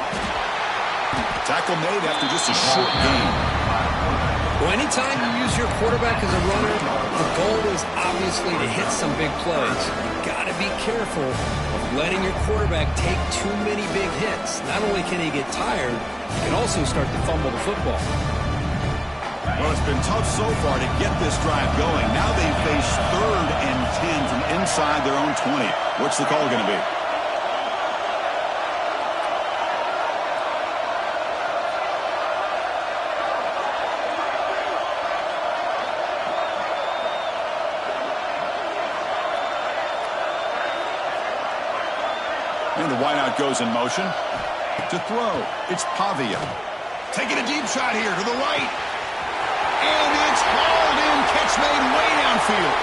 Tackle made after just a short gain. Well, anytime you use your quarterback as a runner, the goal is obviously to hit some big plays. You've got to be careful of letting your quarterback take too many big hits. Not only can he get tired, he can also start to fumble the football. Well, it's been tough so far to get this drive going. Now they face 3rd and 10 from inside their own 20. What's the call going to be? And the wideout goes in motion. To throw, it's Pavia. Taking a deep shot here to the right. And it's hauled in. Catch made way downfield.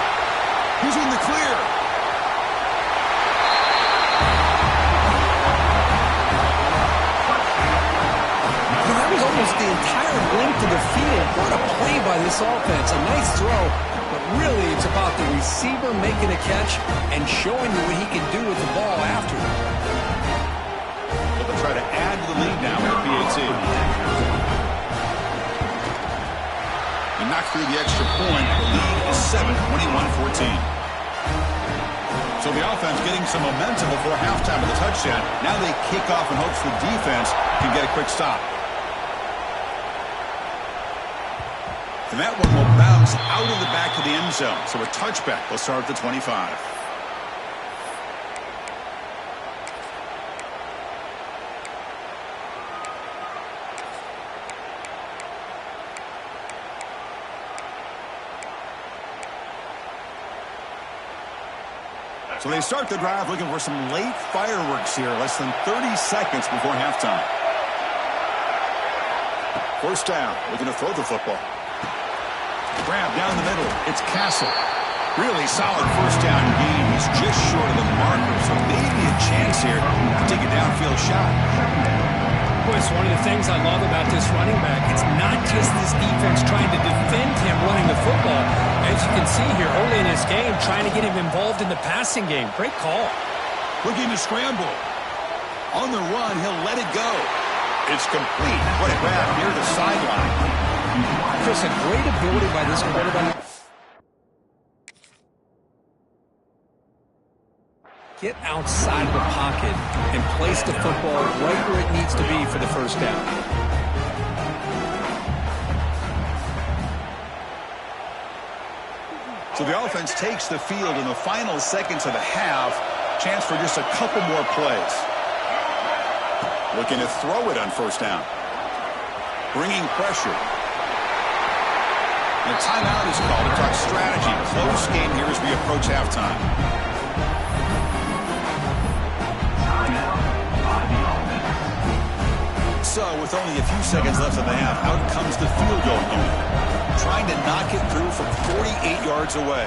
He's in the clear. Well, that was almost the entire length of the field. What a play by this offense. A nice throw, but really it's about the receiver making a catch and showing you what he can do with the ball after. They'll try to add to the lead now with the PAT. He knocked through the extra point. The lead is 7, 21-14. So the offense getting some momentum before halftime with a touchdown. Now they kick off in hopes the defense can get a quick stop. And that one will bounce out of the back of the end zone. So a touchback will start at the 25. So they start the drive looking for some late fireworks here, less than 30 seconds before halftime. First down, looking to throw the football. Grab down the middle, it's Castle. Really solid first down gain. He's just short of the marker, so maybe a chance here to take a downfield shot. Boy, it's one of the things I love about this running back. It's not just this defense trying to defend him running the football. As you can see here early in this game, trying to get him involved in the passing game. Great call. Looking to scramble. On the run, he'll let it go. It's complete. What a grab near the sideline. Chris, a great ability by this quarterback. Get outside of the pocket and place the football right where it needs to be for the first down. So the offense takes the field in the final seconds of the half. Chance for just a couple more plays. Looking to throw it on first down. Bringing pressure. And a timeout is called to talk strategy. Close game here as we approach halftime. So with only a few seconds left in the half, out comes the field goal unit. Trying to knock it through from 48 yards away.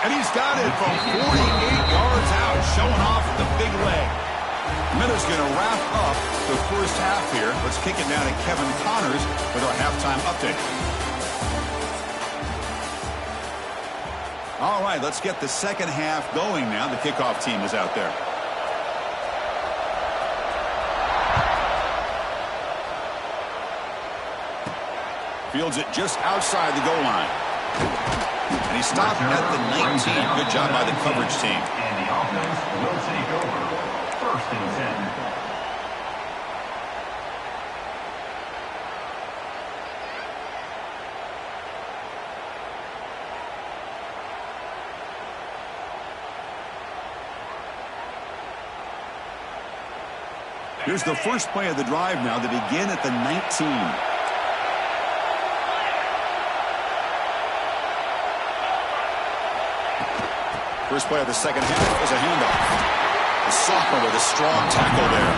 And he's got it from 48 yards out, showing off the big leg. Miller's going to wrap up the first half here. Let's kick it down to Kevin Connors with our halftime update. All right, let's get the second half going now. The kickoff team is out there. Fields it just outside the goal line. And he stopped at the 19. Good job by the coverage team. And the offense will take over. First and 10. Here's the first play of the drive now. They begin at the 19. First play of the second half is a handoff. The sophomore with a strong tackle there.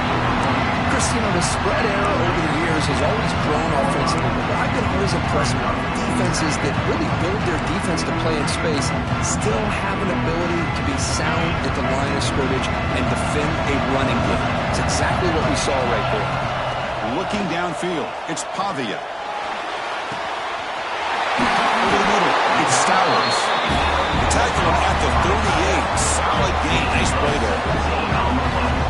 Chris, you know, the spread era over the years has always grown offensively, but I've been always impressed with defenses that really build their defense to play in space, still have an ability to be sound at the line of scrimmage and defend a running game. It's exactly what we saw right there. Looking downfield, it's Pavia. Over the middle, it's Stowers. The tackle him at the 38. Solid gain. Nice play there.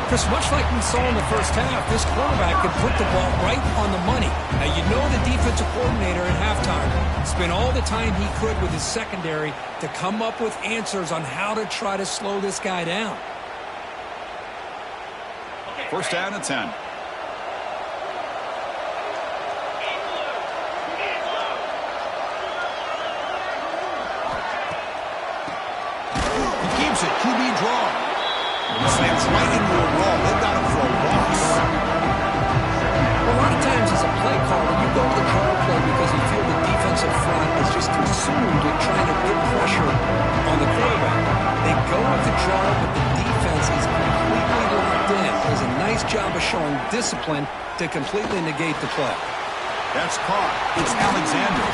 Chris, much like we saw in the first half, this quarterback can put the ball right on the money. Now, you know the defensive coordinator at halftime spent all the time he could with his secondary to come up with answers on how to try to slow this guy down. First down and 10. He keeps it. QB draw. He slams right into a roll. They've got him for a loss. A lot of times as a play caller, you go to the draw play because you feel the defensive front is just consumed with trying to get pressure on the quarterback. They go with the draw, but the defense is completely locked in. Does a nice job of showing discipline to completely negate the play. That's caught. It's Alexander.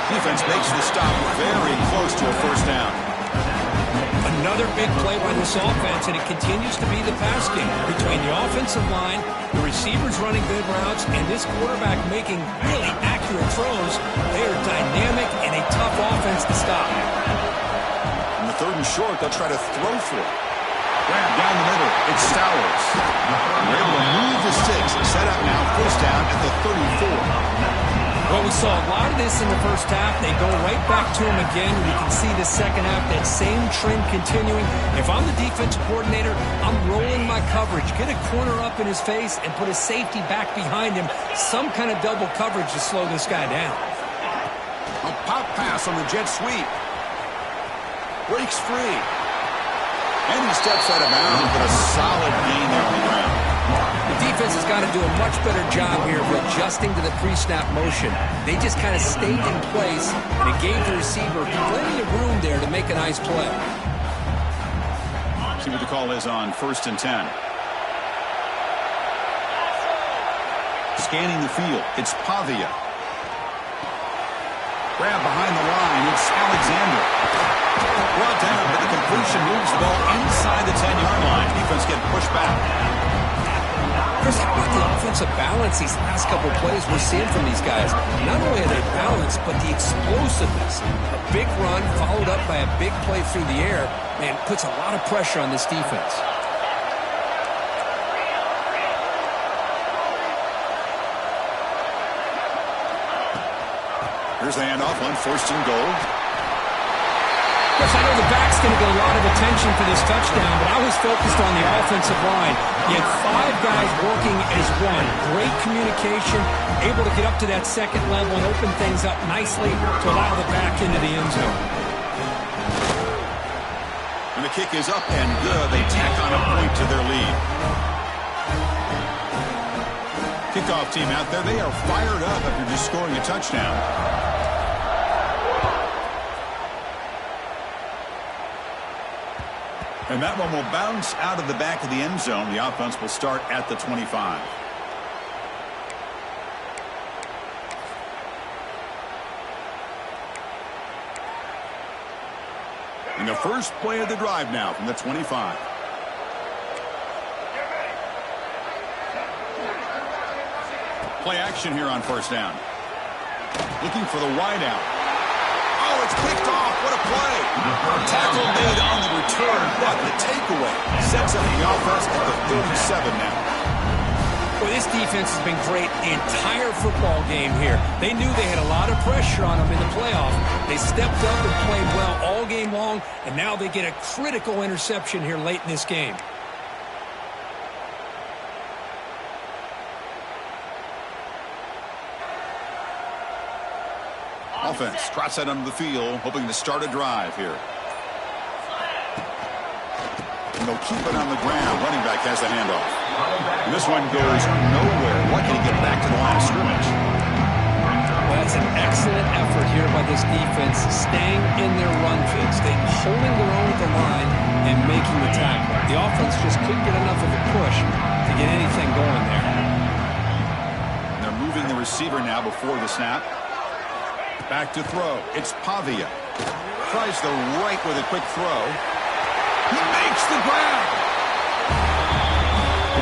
Defense makes the stop very close to a first down. Another big play by this offense, and it continues to be the pass game between the offensive line, the receivers running good routes, and this quarterback making really accurate throws. They are dynamic and a tough offense to stop. In the third and short, they'll try to throw for it. Grab down the middle. It's Stowers. They're able to move the sticks. Set up now. First down at the 34. Well, we saw a lot of this in the first half. They go right back to him again. We can see the second half, that same trend continuing. If I'm the defensive coordinator, I'm rolling my coverage. Get a corner up in his face and put a safety back behind him. Some kind of double coverage to slow this guy down. A pop pass on the jet sweep. Breaks free. And he steps out of bounds, but a solid gain there on the ground. The defense has got to do a much better job here of adjusting to the pre-snap motion. They just kind of stayed in place, and it gave the receiver plenty of room there to make a nice play. See what the call is on first and 10. Scanning the field, it's Pavia. Grab behind the line, it's Alexander. Brought down, but the completion moves the ball inside the 10-yard line. Defense getting pushed back. Chris, how about the offensive balance these last couple of plays we're seeing from these guys? Not only are they balanced, but the explosiveness. A big run followed up by a big play through the air, man, puts a lot of pressure on this defense. Here's the handoff on first and goal. Yes, I know the back's going to get a lot of attention for this touchdown, but I was focused on the offensive line. You had 5 guys working as one. Great communication, able to get up to that second level and open things up nicely to allow the back into the end zone. And the kick is up and good. They tack on a point to their lead. Kickoff team out there, they are fired up after just scoring a touchdown. And that one will bounce out of the back of the end zone. The offense will start at the 25. And the first play of the drive now from the 25. Play action here on first down. Looking for the wideout. Oh, it's picked off. What a play. Tackle made on the return, but the takeaway sets up the offense at the 37 now. Well, this defense has been great the entire football game here. They knew they had a lot of pressure on them in the playoff. They stepped up and played well all game long, and now they get a critical interception here late in this game. Offense trots out onto the field, hoping to start a drive here. And they'll keep it on the ground. Running back has the handoff. And this one goes nowhere. Lucky to get back to the line of scrimmage. Well, that's an excellent effort here by this defense, staying in their run fit, staying holding their own at the line and making the tackle. The offense just couldn't get enough of a push to get anything going there. And they're moving the receiver now before the snap. Back to throw. It's Pavia. Tries the right with a quick throw. He makes the grab.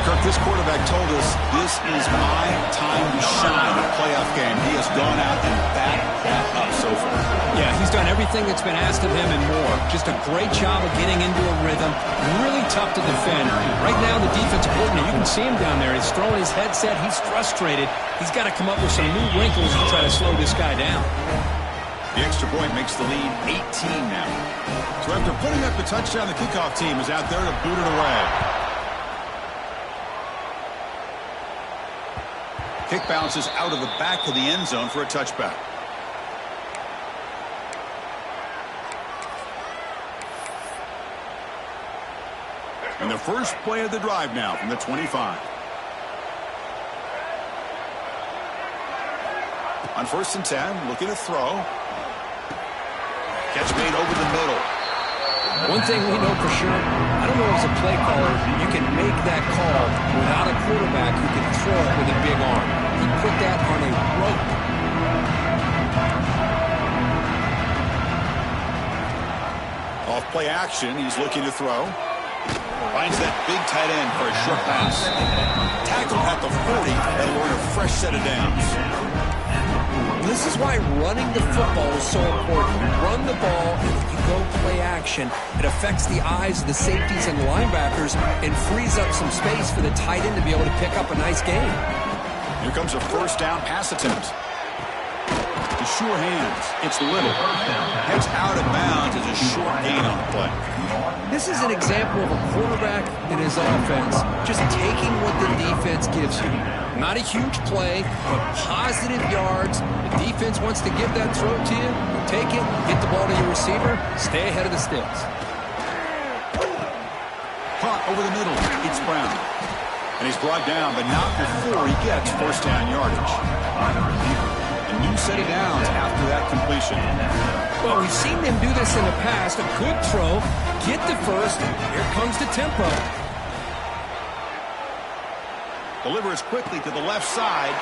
Kirk, this quarterback told us this is my time to shine in a playoff game. He has gone out and backed that up so far. Yeah, he's done everything that's been asked of him and more. Just a great job of getting into a rhythm. Really tough to defend. Right now, the defensive coordinator, you can see him down there. He's throwing his headset. He's frustrated. He's got to come up with some new wrinkles to try to slow this guy down. The extra point makes the lead 18 now. So after putting up the touchdown, the kickoff team is out there to boot it away. Kick bounces out of the back of the end zone for a touchback. And the first play of the drive now from the 25. On 1st and 10, looking to throw. Catch made over the middle. One thing we know for sure, I don't know as a play caller, you can make that call without a quarterback who can throw it with a big arm. He put that on a rope. Off play action, he's looking to throw. Finds that big tight end for a short pass. Tackled at the 40, that'll earn a fresh set of downs. This is why running the football is so important. Run the ball, and if you go play action, it affects the eyes of the safeties and the linebackers and frees up some space for the tight end to be able to pick up a nice gain. Here comes a first down pass attempt. To sure hands. It's Little. Heads out of bounds as a short gain on the play. This is an example of a quarterback and his offense just taking what the defense gives you. Not a huge play, but positive yards. The defense wants to give that throw to you. Take it, get the ball to your receiver, stay ahead of the sticks. Caught over the middle. It's Brown. And he's brought down, but not before he gets first down yardage. A new set of downs after that completion. Well, we've seen them do this in the past. A good throw, get the first. Here comes the tempo. Delivers quickly to the left side.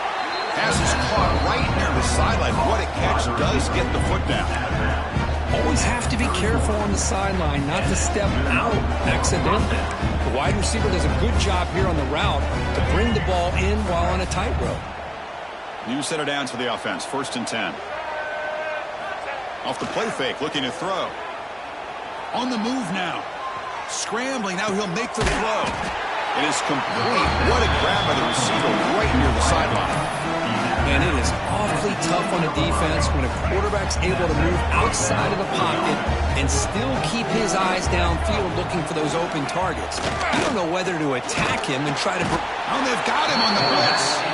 Pass is caught right near the sideline. What a catch. Does get the foot down. Always have to be careful on the sideline not to step out accidentally. The wide receiver does a good job here on the route to bring the ball in while on a tightrope. New set of downs for the offense. 1st and 10. Off the play fake, looking to throw. On the move now. Scrambling. Now he'll make the throw. It is complete. What a grab by the receiver right near the sideline. And it is awfully tough on a defense when a quarterback's able to move outside of the pocket and still keep his eyes downfield looking for those open targets. You don't know whether to attack him and try to... Oh, they've got him on the blitz.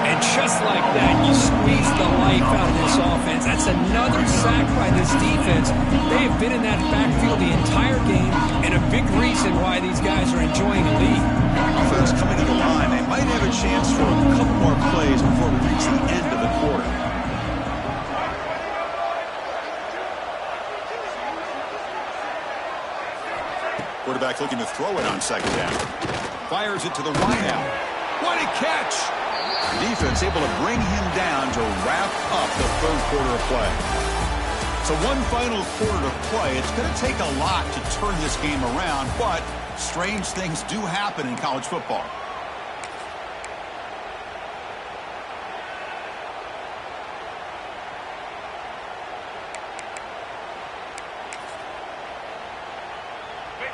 And just like that, you squeeze the life out of this offense. That's another sack by this defense. They have been in that backfield the entire game, and a big reason why these guys are enjoying a lead. Offense coming to the line. They might have a chance for a couple more plays before we reach the end of the quarter. Quarterback looking to throw it on 2nd down. Fires it to the right now. What a catch! Defense able to bring him down to wrap up the 3rd quarter of play. So one final quarter to play. It's going to take a lot to turn this game around, but strange things do happen in college football.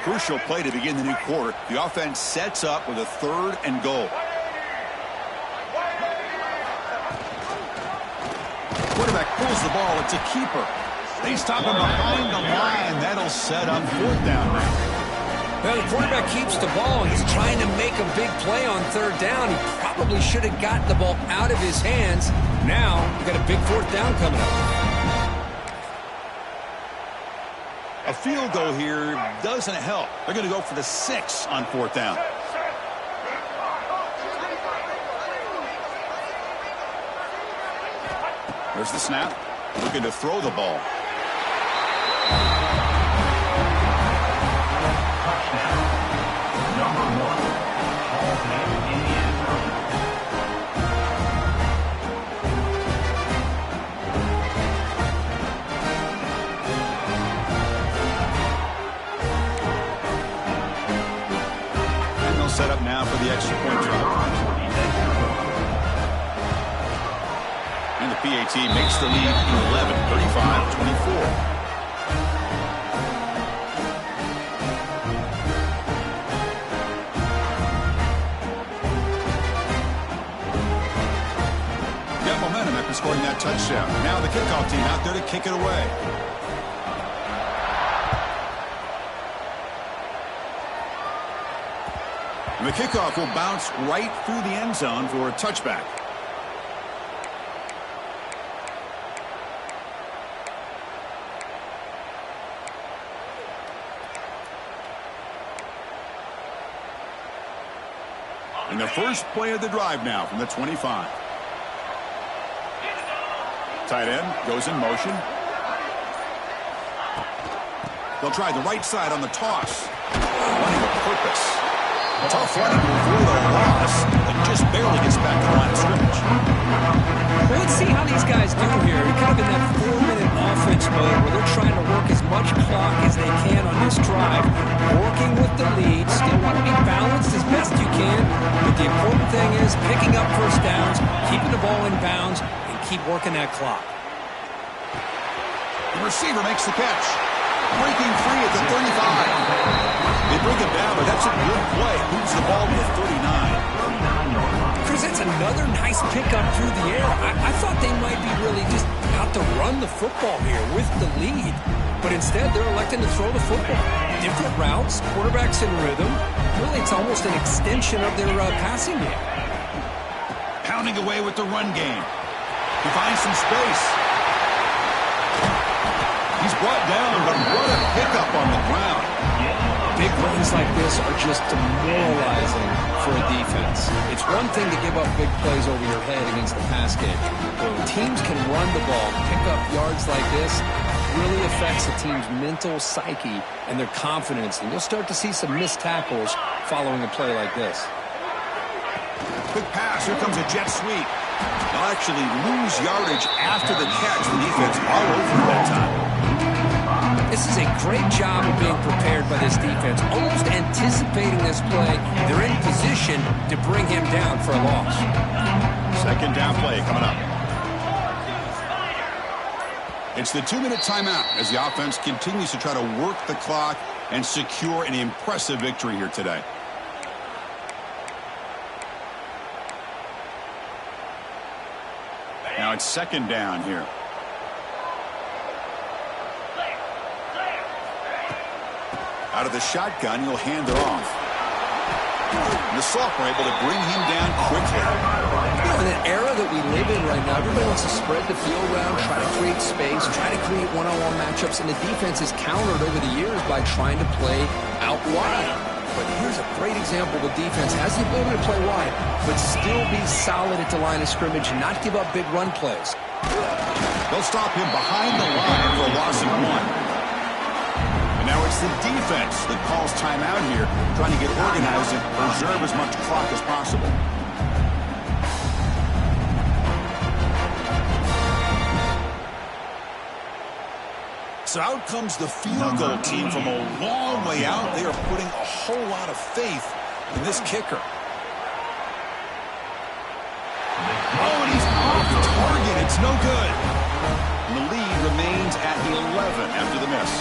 Crucial play to begin the new quarter. The offense sets up with a 3rd and goal. Quarterback pulls the ball. It's a keeper. They stop him behind the line. That'll set up 4th down now. Well, the quarterback keeps the ball. He's trying to make a big play on 3rd down. He probably should have gotten the ball out of his hands. Now, we've got a big 4th down coming up. A field goal here doesn't help. They're going to go for the 6 on 4th down. There's the snap. Looking to throw the ball. Touchdown. Number 1. Hall's name in the end zone. And they'll set up now for the extra point try. And the PAT makes the lead 11, 35-24. Scoring that touchdown. Now the kickoff team out there to kick it away. And the kickoff will bounce right through the end zone for a touchback. And the first play of the drive now from the 25. Tight end goes in motion. They'll try the right side on the toss. Running with purpose. Tough running to avoid a loss and just barely gets back to the line of scrimmage. Well, let's see how these guys do here. They're kind of in that 4-minute offense mode where they're trying to work as much clock as they can on this drive. Working with the lead. Still want to be balanced as best you can. But the important thing is picking up first downs, keeping the ball in bounds, keep working that clock. The receiver makes the catch. Breaking free at the 35. They bring him down, but that's a good play. Moves the ball to the 39. Chris, that's another nice pickup through the air. I thought they might be really just out to run the football here with the lead. But instead, they're electing to throw the football. Different routes, quarterbacks in rhythm. Really, it's almost an extension of their passing game. Pounding away with the run game. He finds some space. He's brought down, but what a pickup on the ground. Big runs like this are just demoralizing for a defense. It's one thing to give up big plays over your head against the pass game. But when teams can run the ball, pick up yards like this, really affects a team's mental psyche and their confidence. And you'll start to see some missed tackles following a play like this. Quick pass. Here comes a jet sweep. They'll actually lose yardage after the catch. The defense all over that time. This is a great job of being prepared by this defense, almost anticipating this play. They're in position to bring him down for a loss. Second down play coming up. It's the 2-minute timeout as the offense continues to try to work the clock and secure an impressive victory here today. Now it's second down here. Out of the shotgun, he'll hand it off. And the sophomore able to bring him down quickly. You know, in an era that we live in right now, everybody wants to spread the field around, try to create space, try to create one-on-one matchups, and the defense is countered over the years by trying to play out wide. But here's a great example. The defense has the ability to play wide, but still be solid at the line of scrimmage and not give up big run plays. They'll stop him behind the line for a loss of 1. And now it's the defense that calls timeout here, trying to get organized and preserve as much clock as possible. So out comes the field goal team from a long way out. They are putting a whole lot of faith in this kicker. Oh, and he's off target. It's no good. And the lead remains at 11 after the miss.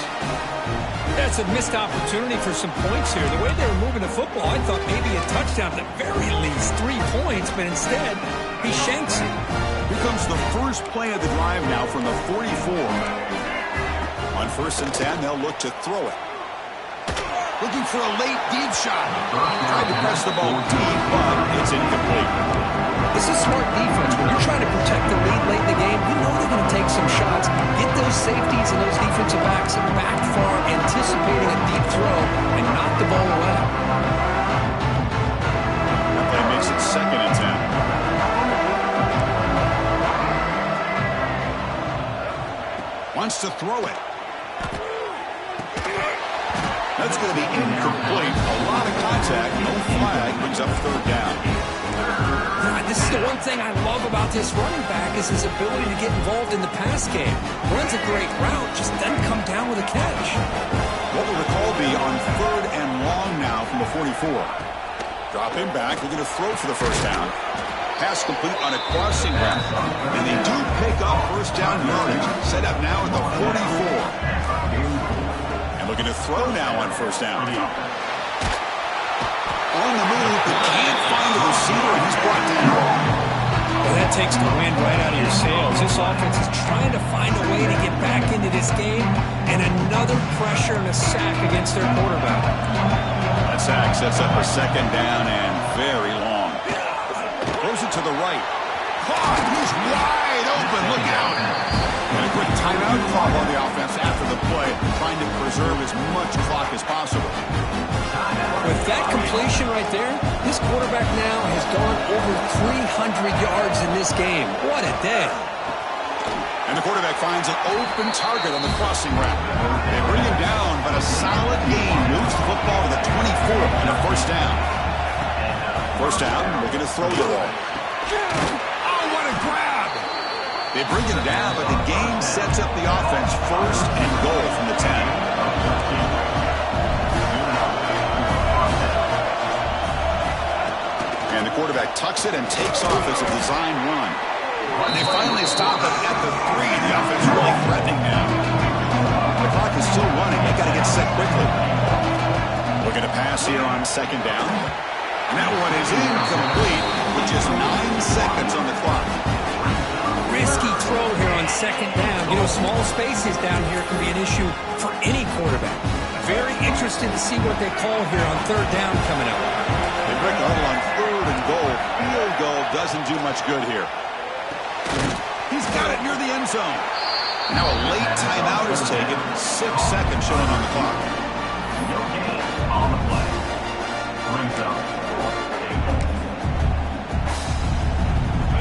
That's a missed opportunity for some points here. The way they were moving the football, I thought maybe a touchdown, at the very least 3 points, but instead, he shanks it. Here comes the first play of the drive now from the 44. On 1st and 10, they'll look to throw it. Looking for a late deep shot. Tried to press the ball deep, but it's incomplete. This is smart defense. When you're trying to protect the lead late in the game, you know they're going to take some shots. Get those safeties and those defensive backs back far, anticipating a deep throw, and knock the ball away. That play makes it 2nd and 10. Wants to throw it. That's going to be incomplete. A lot of contact. No flag. Brings up third down. This is the one thing I love about this running back is his ability to get involved in the pass game. Runs a great route, just doesn't come down with a catch. What will the call be on third and long now from the 44? Drop him back. They're going to throw for the first down. Pass complete on a crossing route. And they do pick up first down yardage. Set up now at the 44. And looking to throw now on first down. On the move, but can't find the receiver, and he's brought down. Well, that takes the wind right out of your sails. This offense is trying to find a way to get back into this game, and another pressure and a sack against their quarterback. That sack sets up a second down and very long. Throws it to the right. Caught! He's wide open. Look out! And a quick timeout call on the offense after the play, trying to preserve as much clock as possible. With that completion right there, this quarterback now has gone over 300 yards in this game. What a day. And the quarterback finds an open target on the crossing route. They bring him down, but a solid gain moves the football to the 24 and a first down. First down, looking to throw the ball. Oh, what a grab! They bring him down, but the gain sets up the offense first and goal from the 10. And the quarterback tucks it and takes off as a design run. And they finally stop it at the 3. The offense really threatening now. The clock is still running. They got to get set quickly. Looking to pass here on second down. And that one is incomplete with just 9 seconds on the clock. Risky throw here on second down. You know, small spaces down here can be an issue for any quarterback. Very interested to see what they call here on third down coming up. They break the huddle on third and goal. Field goal doesn't do much good here. He's got it near the end zone. Now a late timeout is taken. 6 seconds showing on the clock. No gain on the play. Ring zone.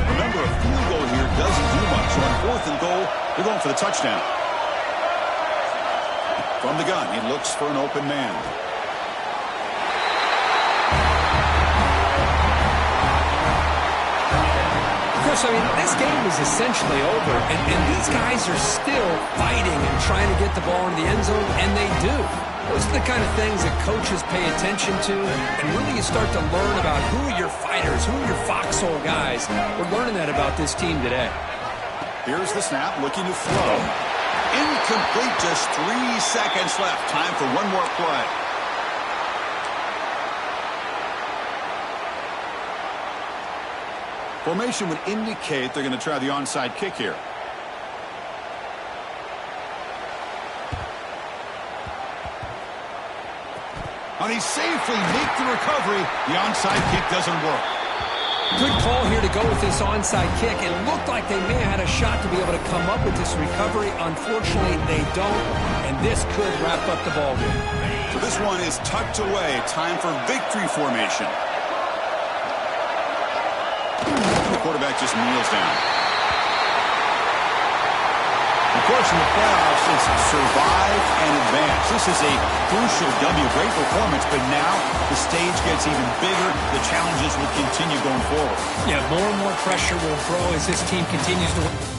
Remember, a field goal here doesn't do much. So on fourth and goal, they're going for the touchdown. From the gun, he looks for an open man. I mean, this game is essentially over, and these guys are still fighting and trying to get the ball in the end zone, and they do. Those are the kind of things that coaches pay attention to, and really you start to learn about who are your fighters, who are your foxhole guys. We're learning that about this team today. Here's the snap, looking to throw. Incomplete, just 3 seconds left. Time for one more play. Formation would indicate they're going to try the onside kick here. And he safely makes the recovery. The onside kick doesn't work. Good call here to go with this onside kick. It looked like they may have had a shot to be able to come up with this recovery. Unfortunately, they don't, and this could wrap up the ballgame. So this one is tucked away. Time for victory formation. The quarterback just kneels down. Of course, in the playoffs, it's survive and advance. This is a crucial W. Great performance, but now the stage gets even bigger. The challenges will continue going forward. Yeah, more and more pressure will grow as this team continues to win.